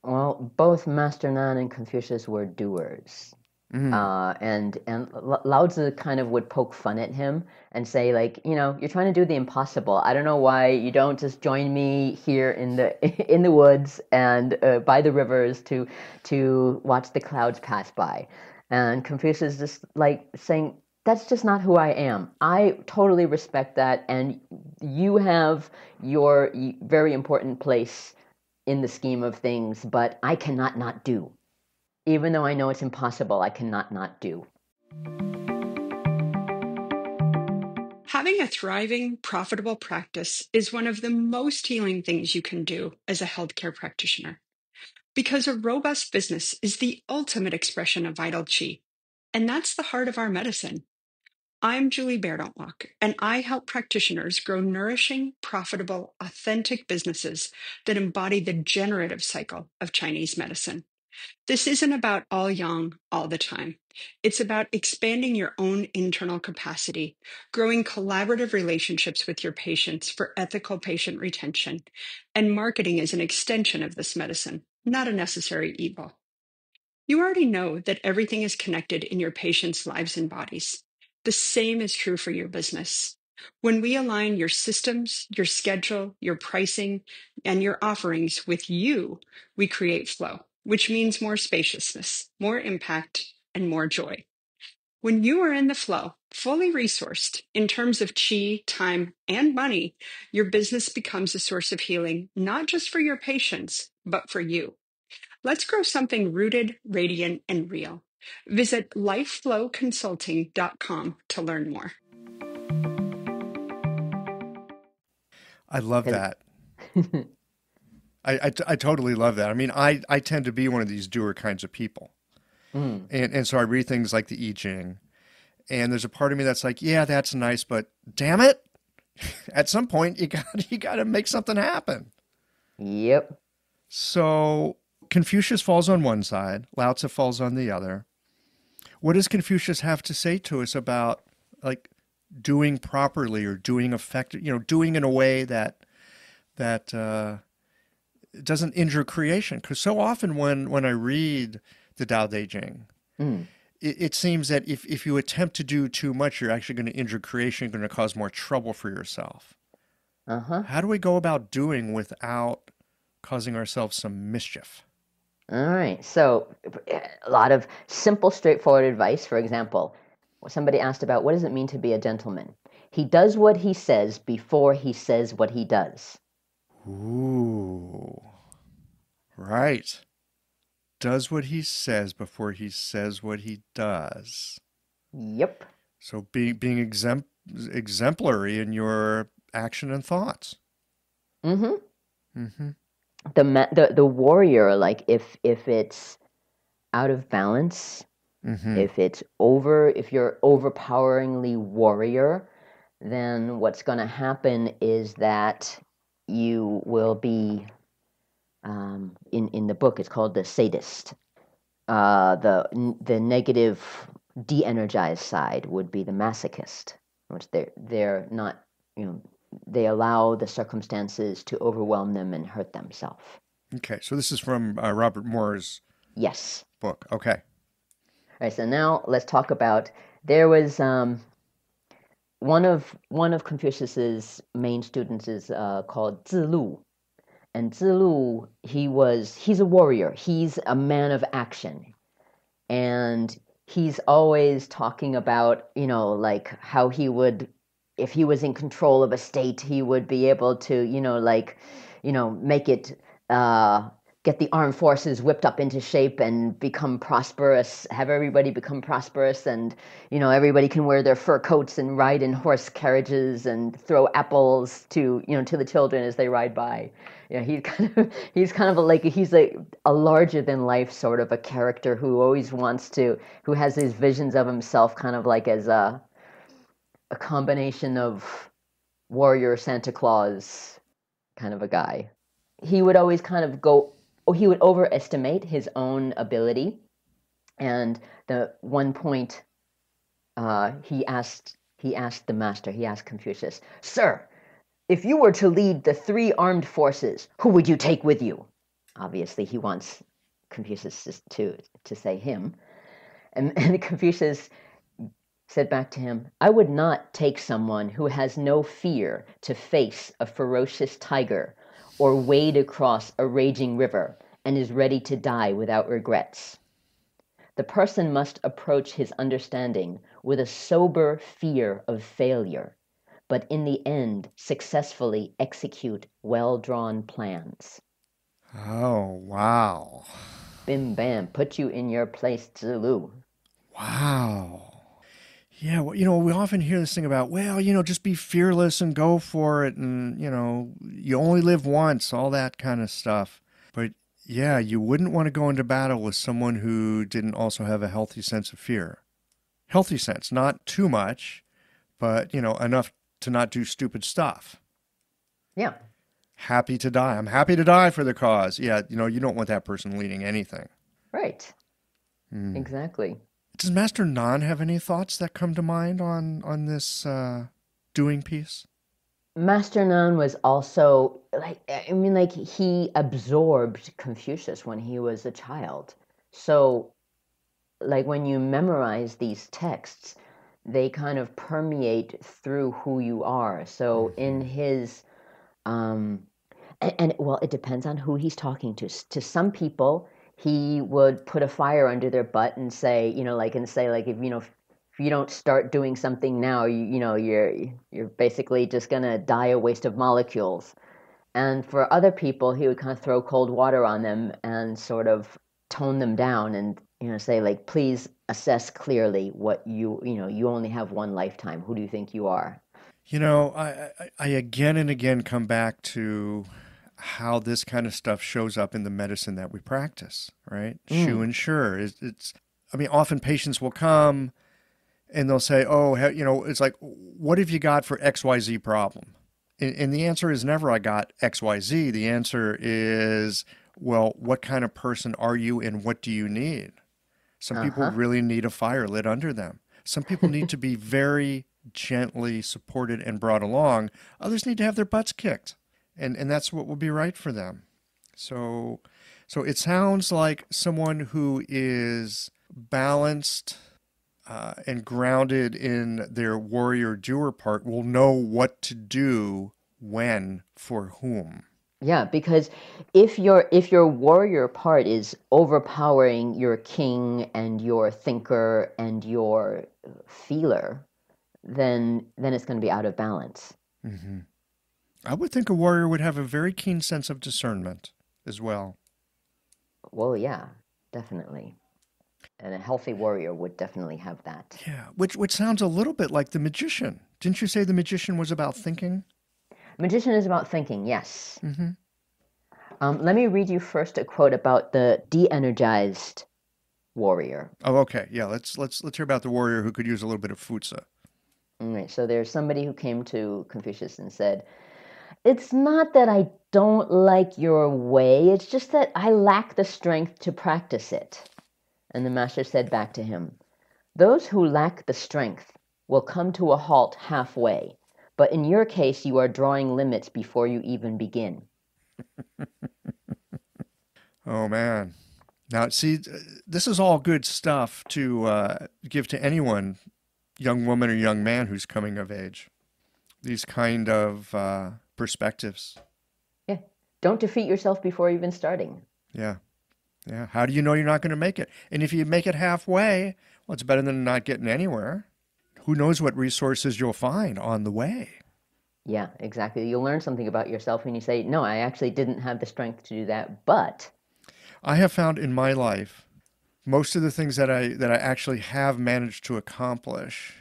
A: Well, both Master Nan and Confucius were doers. And Lao Tzu kind of would poke fun at him and say, like, you're trying to do the impossible. I don't know why you don't just join me here in the woods and by the rivers to watch the clouds pass by. And Confucius just like saying, that's just not who I am. I totally respect that, and you have your very important place in the scheme of things, but I cannot not do. Even though I know it's impossible, I cannot not do.
F: How Having a thriving, profitable practice is one of the most healing things you can do as a healthcare practitioner, because a robust business is the ultimate expression of vital chi. And that's the heart of our medicine. I'm Julie Bairdontlock, and I help practitioners grow nourishing, profitable, authentic businesses that embody the generative cycle of Chinese medicine. This isn't about all yang all the time. It's about expanding your own internal capacity, growing collaborative relationships with your patients for ethical patient retention, and marketing is an extension of this medicine, not a necessary evil. You already know that everything is connected in your patients' lives and bodies. The same is true for your business. When we align your systems, your schedule, your pricing, and your offerings with you, we create flow, which means more spaciousness, more impact, and more joy. When you are in the flow, fully resourced in terms of chi, time, and money, your business becomes a source of healing, not just for your patients, but for you. Let's grow something rooted, radiant, and real. Visit lifeflowconsulting.com to learn more.
E: I love that. I totally love that. I mean, I tend to be one of these doer kinds of people. And so I read things like the I Ching, and there's a part of me that's like, yeah, that's nice, but damn it, at some point you got to make something happen.
A: Yep.
E: So Confucius falls on one side, Lao Tzu falls on the other. What does Confucius have to say to us about like doing properly or doing effective, doing in a way that doesn't injure creation? Because so often when I read the Tao Te Ching, it seems that if you attempt to do too much, you're actually going to injure creation, going to cause more trouble for yourself. How do we go about doing without causing ourselves some mischief?
A: All right. So a lot of simple, straightforward advice. For example, somebody asked about what does it mean to be a gentleman? He does what he says before he says what he does.
E: Ooh, right. Does what he says before he says what he does.
A: Yep.
E: So being exemplary in your action and thoughts.
A: The warrior, like if it's out of balance, if you're overpoweringly warrior, then what's going to happen is that you will be in the book it's called the sadist. The negative de-energized side would be the masochist, which they're not, they allow the circumstances to overwhelm them and hurt themselves.
E: Okay, so this is from Robert Moore's book. Okay.
A: All right, so now let's talk about, there was one of Confucius's main students is called Zilu. And Zilu, he's a warrior. He's a man of action. And he's always talking about, like how he would, if he was in control of a state, he would be able to, make it, get the armed forces whipped up into shape and become prosperous, have everybody become prosperous, and, everybody can wear their fur coats and ride in horse carriages and throw apples to the children as they ride by. He's kind of a larger than life sort of a character who always who has these visions of himself kind of like as a combination of warrior Santa Claus kind of a guy. He would always kind of he would overestimate his own ability. And the one point he asked the master, he asked Confucius, "Sir, if you were to lead the 3 armed forces, who would you take with you?" Obviously, he wants Confucius to say him. And Confucius said back to him, "I would not take someone who has no fear to face a ferocious tiger or wade across a raging river and is ready to die without regrets. The person must approach his understanding with a sober fear of failure, but in the end successfully execute well-drawn plans."
E: Oh, wow.
A: Bim bam, put you in your place, Zulu.
E: Wow. Yeah, well, we often hear this thing about, well, just be fearless and go for it, and you only live once, all that kind of stuff. But yeah, you wouldn't want to go into battle with someone who didn't also have a healthy sense of fear. Healthy sense, not too much, but enough to not do stupid stuff.
A: Yeah.
E: Happy to die. I'm happy to die for the cause. Yeah, you don't want that person leading anything.
A: Right. Exactly.
E: Does Master Nan have any thoughts that come to mind on this doing piece?
A: Master Nan was also he absorbed Confucius when he was a child. So when you memorize these texts, they kind of permeate through who you are. So in his well, it depends on who he's talking to. To some people, he would put a fire under their butt and say, if you don't start doing something now, you're basically just gonna die a waste of molecules. And for other people, he would kind of throw cold water on them and sort of tone them down and say please assess clearly what you only have one lifetime. Who do you think you are?
E: I again and again come back to how this kind of stuff shows up in the medicine that we practice, right? Shu and Sure. Often patients will come and they'll say, it's like, what have you got for XYZ problem? And the answer is never, I got XYZ. The answer is, well, what kind of person are you and what do you need? Some people really need a fire lit under them. Some people need to be very gently supported and brought along. Others need to have their butts kicked. And that's what will be right for them. So it sounds like someone who is balanced and grounded in their warrior-doer part will know what to do when for whom.
A: Yeah, because if your warrior part is overpowering your king and your thinker and your feeler, then it's going to be out of balance.
E: Mm-hmm. I would think a warrior would have a very keen sense of discernment as well.
A: Well, yeah, definitely. And a healthy warrior would definitely have that.
E: Yeah, which sounds a little bit like the magician. Didn't you say the magician was about thinking?
A: Magician is about thinking, yes.
E: Mm-hmm.
A: Let me read you first a quote about the de-energized warrior.
E: Oh, okay. Yeah, let's hear about the warrior who could use a little bit of futsa.
A: All right, so there's somebody who came to Confucius and said, "It's not that I don't like your way, it's just that I lack the strength to practice it." And the master said back to him, "Those who lack the strength will come to a halt halfway, but in your case, you are drawing limits before you even begin."
E: Oh, man. Now, see, this is all good stuff to give to anyone, young woman or young man who's coming of age. These kind of perspectives.
A: Yeah. Don't defeat yourself before even starting.
E: Yeah. Yeah. How do you know you're not going to make it? And if you make it halfway, well, it's better than not getting anywhere. Who knows what resources you'll find on the way?
A: Yeah, exactly. You'll learn something about yourself when you say, no, I actually didn't have the strength to do that, but...
E: I have found in my life, most of the things that I actually have managed to accomplish,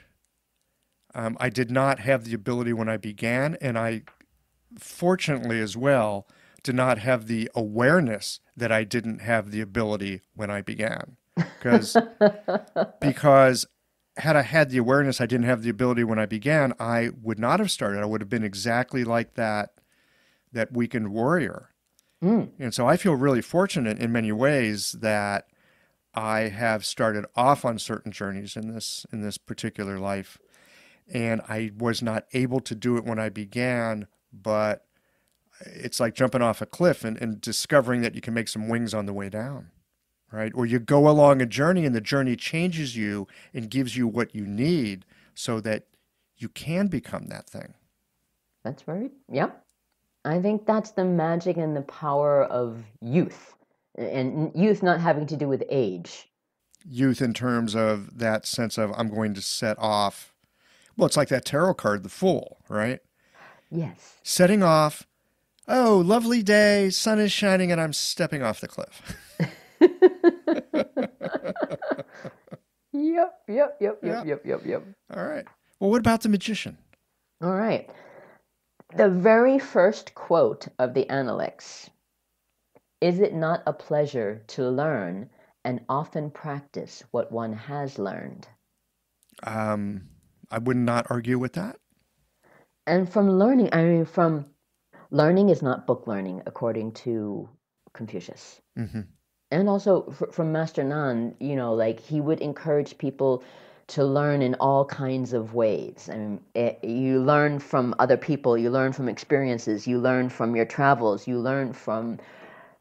E: I did not have the ability when I began, and I, fortunately as well, did not have the awareness that I didn't have the ability when I began. Because had I had the awareness I didn't have the ability when I began, I would not have started. I would have been exactly like that weakened warrior. And so I feel really fortunate in many ways that I have started off on certain journeys in this particular life. And I was not able to do it when I began, but it's like jumping off a cliff and discovering that you can make some wings on the way down, right? Or you go along a journey and the journey changes you and gives you what you need so that you can become that thing.
A: That's right. Yeah. I think that's the magic and the power of youth. And youth not having to do with age.
E: Youth in terms of that sense of I'm going to set off. Well, it's like that tarot card, the Fool, right?
A: Yes.
E: Setting off, oh, lovely day, sun is shining, and I'm stepping off the cliff.
A: Yep. Yep.
E: All right. Well, what about the magician?
A: All right. The very first quote of the Analects: "Is it not a pleasure to learn and often practice what one has learned?"
E: I would not argue with that.
A: And from learning, I mean, from learning is not book learning, according to Confucius.
E: Mm-hmm.
A: And also from Master Nan, like he would encourage people to learn in all kinds of ways. I mean, you learn from other people, you learn from experiences, you learn from your travels, you learn from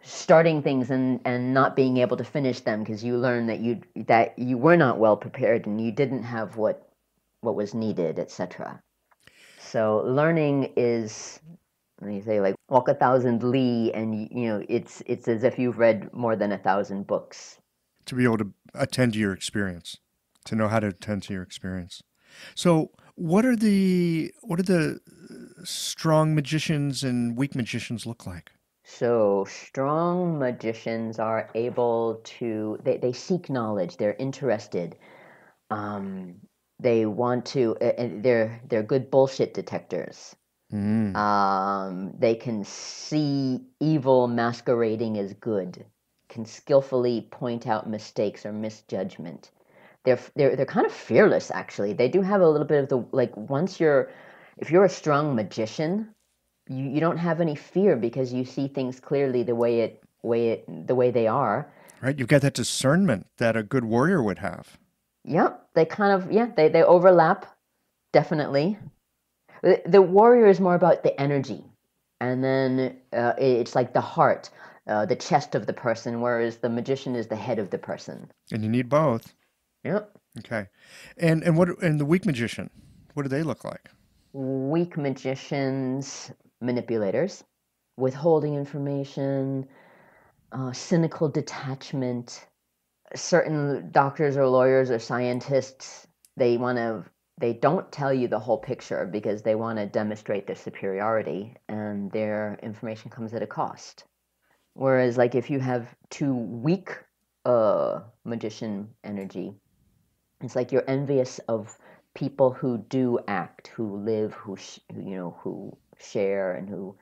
A: starting things and not being able to finish them because you learn that you were not well prepared and you didn't have what was needed, etc. So learning is, when you say like walk 1,000 li, and it's as if you've read more than 1,000 books.
E: To be able to attend to your experience, to know how to attend to your experience. So what are the strong magicians and weak magicians look like?
A: So strong magicians are able to, they seek knowledge, they're interested. They want to, and they're good bullshit detectors. They can see evil masquerading as good, can skillfully point out mistakes or misjudgment. They're kind of fearless, actually. They do have a little bit of the, like, if you're a strong magician, you don't have any fear because you see things clearly the way they are.
E: Right, you've got that discernment that a good warrior would have.
A: Yep, they kind of, they overlap, definitely. The warrior is more about the energy, and then it's like the heart, the chest of the person, whereas the magician is the head of the person.
E: And you need both.
A: Yep.
E: Okay. And the weak magician, what do they look like?
A: Weak magicians, manipulators, withholding information, cynical detachment. Certain doctors or lawyers or scientists, they don't tell you the whole picture because they want to demonstrate their superiority, and their information comes at a cost. Whereas, like, if you have too weak magician energy, it's like you're envious of people who do act, who live, who share, and who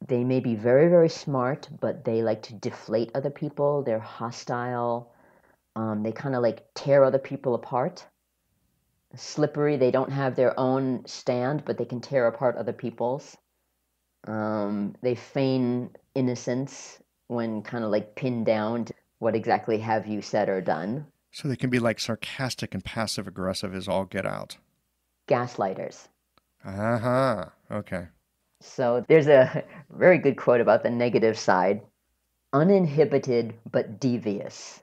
A: they may be very, very smart, but they like to deflate other people. They're hostile. They kind of like tear other people apart. Slippery. They don't have their own stand, but they can tear apart other people's. They feign innocence when kind of like pinned down to what exactly have you said or done.
E: So they can be like sarcastic and passive aggressive as all get out.
A: Gaslighters.
E: Uh-huh. Okay.
A: So there's a very good quote about the negative side. Uninhibited but devious.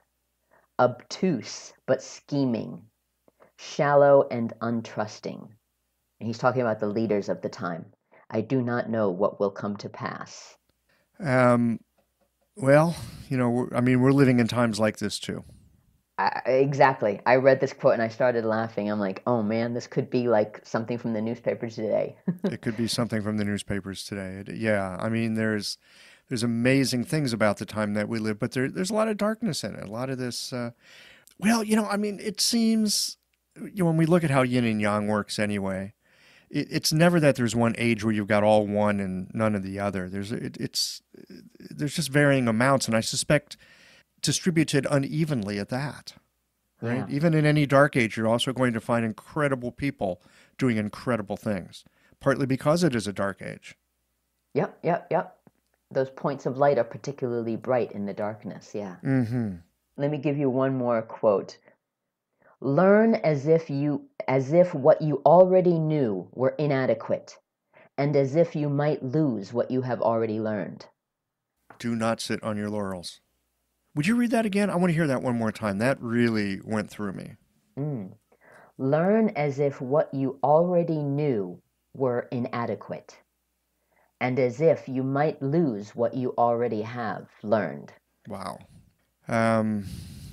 A: Obtuse but scheming. Shallow and untrusting. And he's talking about the leaders of the time. I do not know what will come to pass.
E: Well, we're living in times like this too.
A: Exactly. I read this quote and I started laughing. I'm like, oh man, this could be like something from the newspapers today.
E: It could be something from the newspapers today. Yeah, I mean, there's amazing things about the time that we live, but there's a lot of darkness in it. A lot of this. It seems, when we look at how yin and yang works anyway, it's never that there's one age where you've got all one and none of the other. There's just varying amounts, and I suspect distributed unevenly at that. Right? Yeah. Even in any dark age, you're also going to find incredible people doing incredible things, partly because it is a dark age.
A: Yep. Those points of light are particularly bright in the darkness, yeah.
E: Mm-hmm.
A: Let me give you one more quote. Learn as if what you already knew were inadequate, and as if you might lose what you have already learned.
E: Do not sit on your laurels. Would you read that again? I want to hear that one more time. That really went through me.
A: Learn as if what you already knew were inadequate, and as if you might lose what you already have learned.
E: Wow.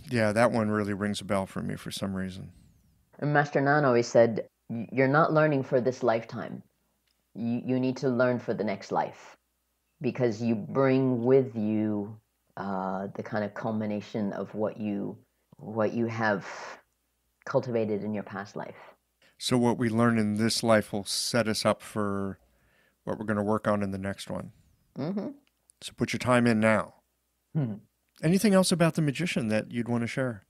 E: Yeah, that one really rings a bell for me for some reason.
A: And Master Nan always said, you're not learning for this lifetime. You need to learn for the next life, because you bring with you the kind of culmination of what you have cultivated in your past life.
E: So what we learn in this life will set us up for what we're going to work on in the next one.
A: Mm-hmm.
E: So put your time in now. Anything else about the magician that you'd want to share?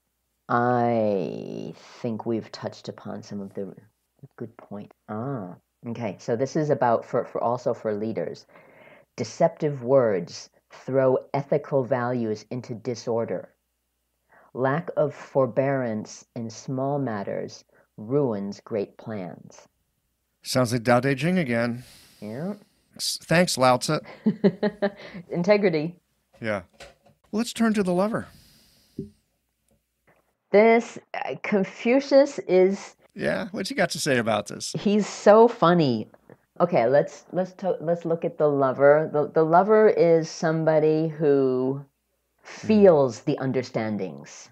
A: I think we've touched upon some of the good point. Okay. So this is about for also for leaders. Deceptive words throw ethical values into disorder. Lack of forbearance in small matters ruins great plans.
E: Sounds like Tao Te Ching again.
A: Yeah.
E: Thanks, Lao Tzu.
A: Integrity.
E: Yeah. Let's turn to the lover.
A: This Confucius is.
E: Yeah, what's he got to say about this?
A: He's so funny. Okay, let's look at the lover. The lover is somebody who feels the understandings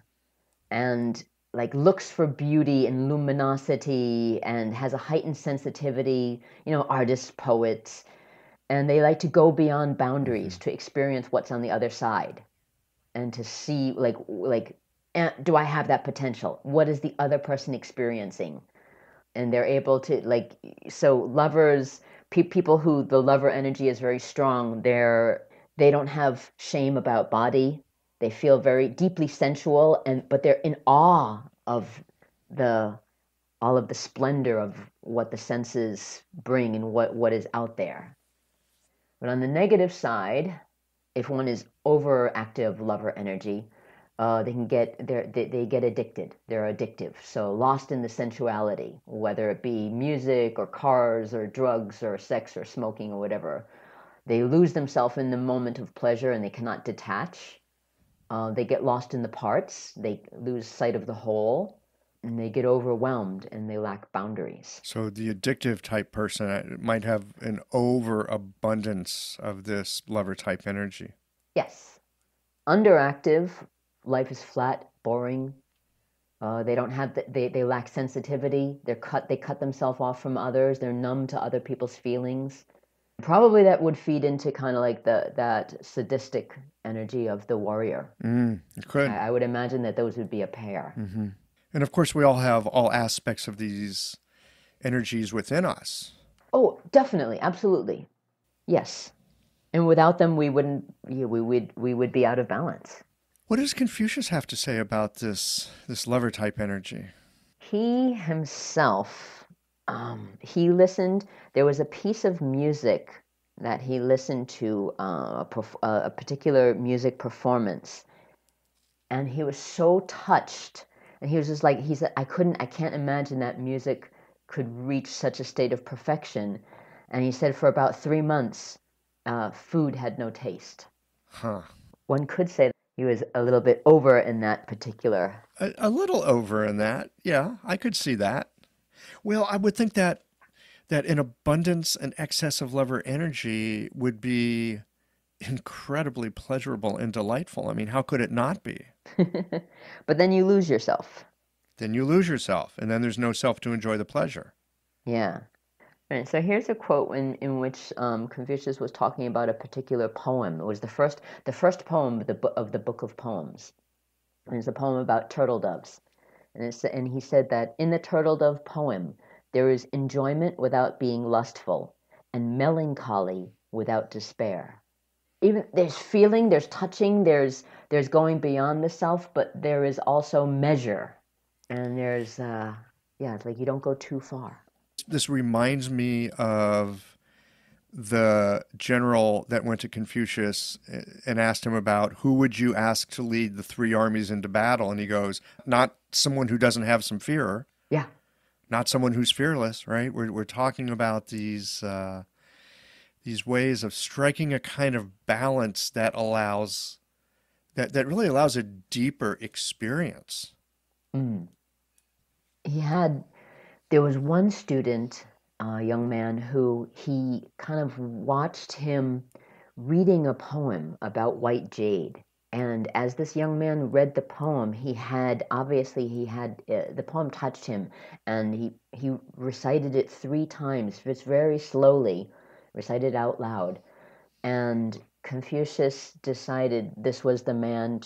A: and like looks for beauty and luminosity and has a heightened sensitivity, artists, poets, and they like to go beyond boundaries to experience what's on the other side and to see like do I have that potential? What is the other person experiencing? And they're able to so lovers, people who the lover energy is very strong, they don't have shame about body. They feel very deeply sensual, but they're in awe of all of the splendor of what the senses bring and what is out there. But on the negative side, if one is overactive lover energy, they get addicted. They're addictive. So lost in the sensuality, whether it be music or cars or drugs or sex or smoking or whatever. They lose themselves in the moment of pleasure and they cannot detach. They get lost in the parts. They lose sight of the whole, and they get overwhelmed and they lack boundaries.
E: So the addictive type person might have an overabundance of this lover type energy.
A: Yes. Underactive, life is flat, boring. They don't have they lack sensitivity. They cut themselves off from others. They're numb to other people's feelings. Probably that would feed into kind of like that sadistic energy of the warrior.
E: It could.
A: I would imagine that those would be a pair.
E: Mm-hmm. And of course, we all have all aspects of these energies within us.
A: Oh, definitely, absolutely, yes. And without them, we would be out of balance.
E: What does Confucius have to say about this lover type energy?
A: He himself, he listened. There was a piece of music that he listened to, a particular music performance, and he was so touched. And he was just like, he said, I can't imagine that music could reach such a state of perfection. And he said for about 3 months, food had no taste.
E: Huh.
A: One could say that he was a little bit over in that particular.
E: A little over in that. Yeah, I could see that. Well, I would think that an abundance and excess of lover energy would be incredibly pleasurable and delightful. I mean, how could it not be?
A: But then you lose yourself.
E: Then you lose yourself, and then there's no self to enjoy the pleasure.
A: Yeah. Right, so here's a quote in which Confucius was talking about a particular poem. It was the first poem of the book of poems. And it's a poem about turtle doves. And he said that in the turtle dove poem, there is enjoyment without being lustful and melancholy without despair. Even there's feeling, there's touching, there's going beyond the self, but there is also measure. And there's, it's like you don't go too far.
E: This reminds me of the general that went to Confucius and asked him about who would you ask to lead the 3 armies into battle? And he goes, not someone who doesn't have some fear.
A: Yeah.
E: Not someone who's fearless, right? We're talking about these ways of striking a kind of balance that allows, that really allows a deeper experience.
A: There was one student, a young man, who he kind of watched him reading a poem about white jade. And as this young man read the poem, the poem touched him, and he recited it 3 times, just very slowly, recited out loud. And Confucius decided this was the man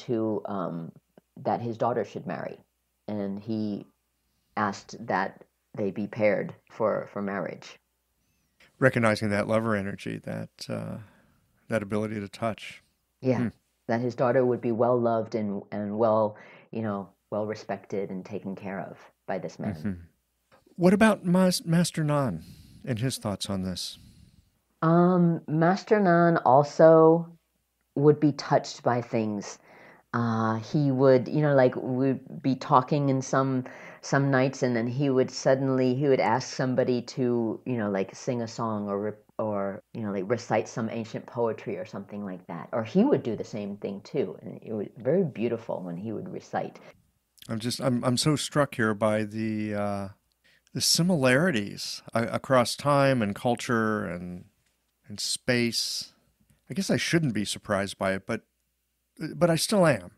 A: that his daughter should marry. And he asked that they be paired for marriage.
E: Recognizing that lover energy, that ability to touch.
A: Yeah, that his daughter would be well loved and well, well respected and taken care of by this man.
E: Mm-hmm. What about Master Nan and his thoughts on this?
A: Master Nan also would be touched by things. He would, we'd be talking in some nights, and then he would ask somebody to, sing a song or recite some ancient poetry or something like that. Or he would do the same thing too, and it was very beautiful when he would recite.
E: I'm so struck here by the similarities across time and culture and space. I guess I shouldn't be surprised by it, but I still am.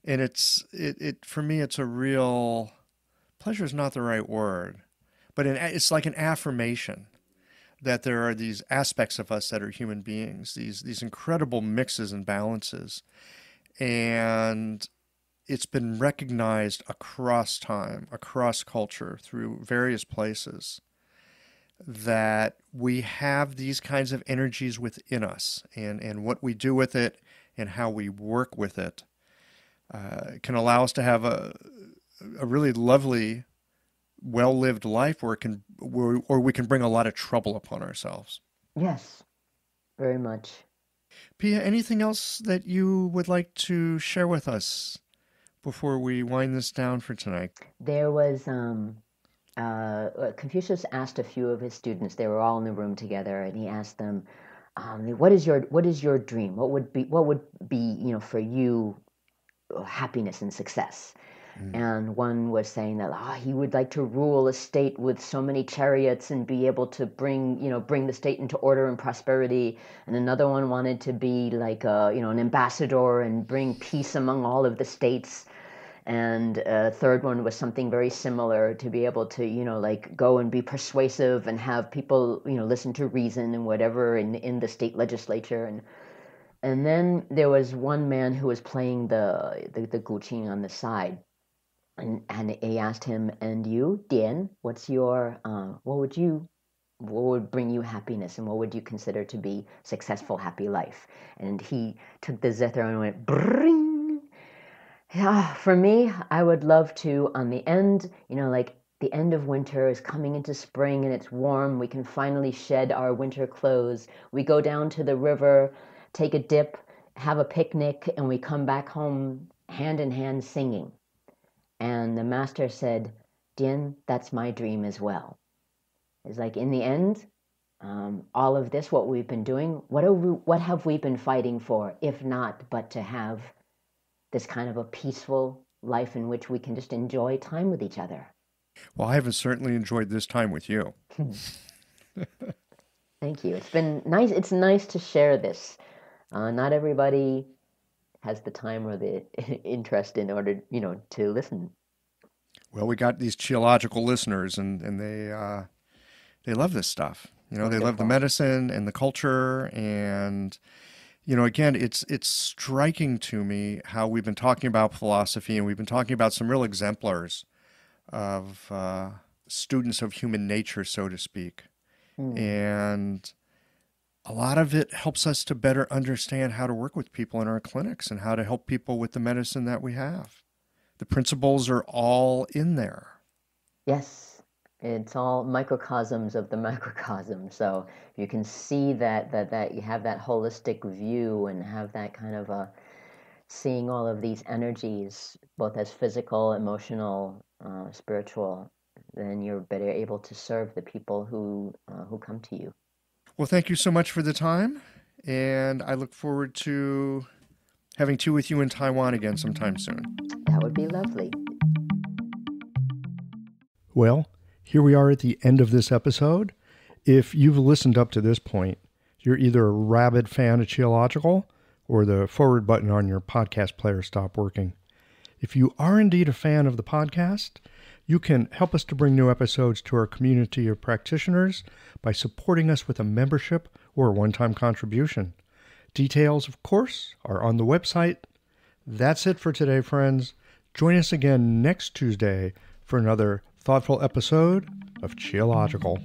E: And it for me, it's a real pleasure is not the right word, but it's like an affirmation that there are these aspects of us that are human beings, these incredible mixes and balances. And it's been recognized across time, across culture, through various places, that we have these kinds of energies within us, and what we do with it and how we work with it can allow us to have a really lovely, well-lived life or we can bring a lot of trouble upon ourselves.
A: Yes, very much.
E: Pia, anything else that you would like to share with us before we wind this down for tonight?
A: There was Confucius asked a few of his students. They were all in the room together, and he asked them, "What is your dream? What would be for you happiness and success?" And one was saying that he would like to rule a state with so many chariots and be able to bring the state into order and prosperity. And another one wanted to be like an ambassador and bring peace among all of the states. And a third one was something very similar, to be able to go and be persuasive and have people listen to reason and whatever in the state legislature. And then there was one man who was playing the guqing on the side. And he asked him, "And you, Dian, what's your what would bring you happiness, and what would you consider to be successful, happy life?" And he took the zither and went, "Bring." Yeah, for me, I would love to, on the end, the end of winter is coming into spring and it's warm. We can finally shed our winter clothes. We go down to the river, take a dip, have a picnic, and we come back home hand in hand singing. And the master said, "Dian, that's my dream as well." It's like, in the end, all of this, what we've been doing, what have we been fighting for, if not but to have this kind of a peaceful life in which we can just enjoy time with each other.
E: Well, I have certainly enjoyed this time with you.
A: Thank you. It's been nice. It's nice to share this. Not everybody has the time or the interest in order, to listen.
E: Well, we got these geological listeners, and they love this stuff. They love the medicine and the culture, and again, it's striking to me how we've been talking about philosophy, and we've been talking about some real exemplars of students of human nature, so to speak, and a lot of it helps us to better understand how to work with people in our clinics and how to help people with the medicine that we have. The principles are all in there.
A: Yes, it's all microcosms of the microcosm. So you can see that you have that holistic view and have that kind of seeing all of these energies, both as physical, emotional, spiritual, then you're better able to serve the people who come to you.
E: Well, thank you so much for the time, and I look forward to having tea with you in Taiwan again sometime soon.
A: That would be lovely.
E: Well, here we are at the end of this episode. If you've listened up to this point, you're either a rabid fan of Qiological or the forward button on your podcast player stopped working. If you are indeed a fan of the podcast, you can help us to bring new episodes to our community of practitioners by supporting us with a membership or a one-time contribution. Details, of course, are on the website. That's it for today, friends. Join us again next Tuesday for another
B: thoughtful episode of Geological.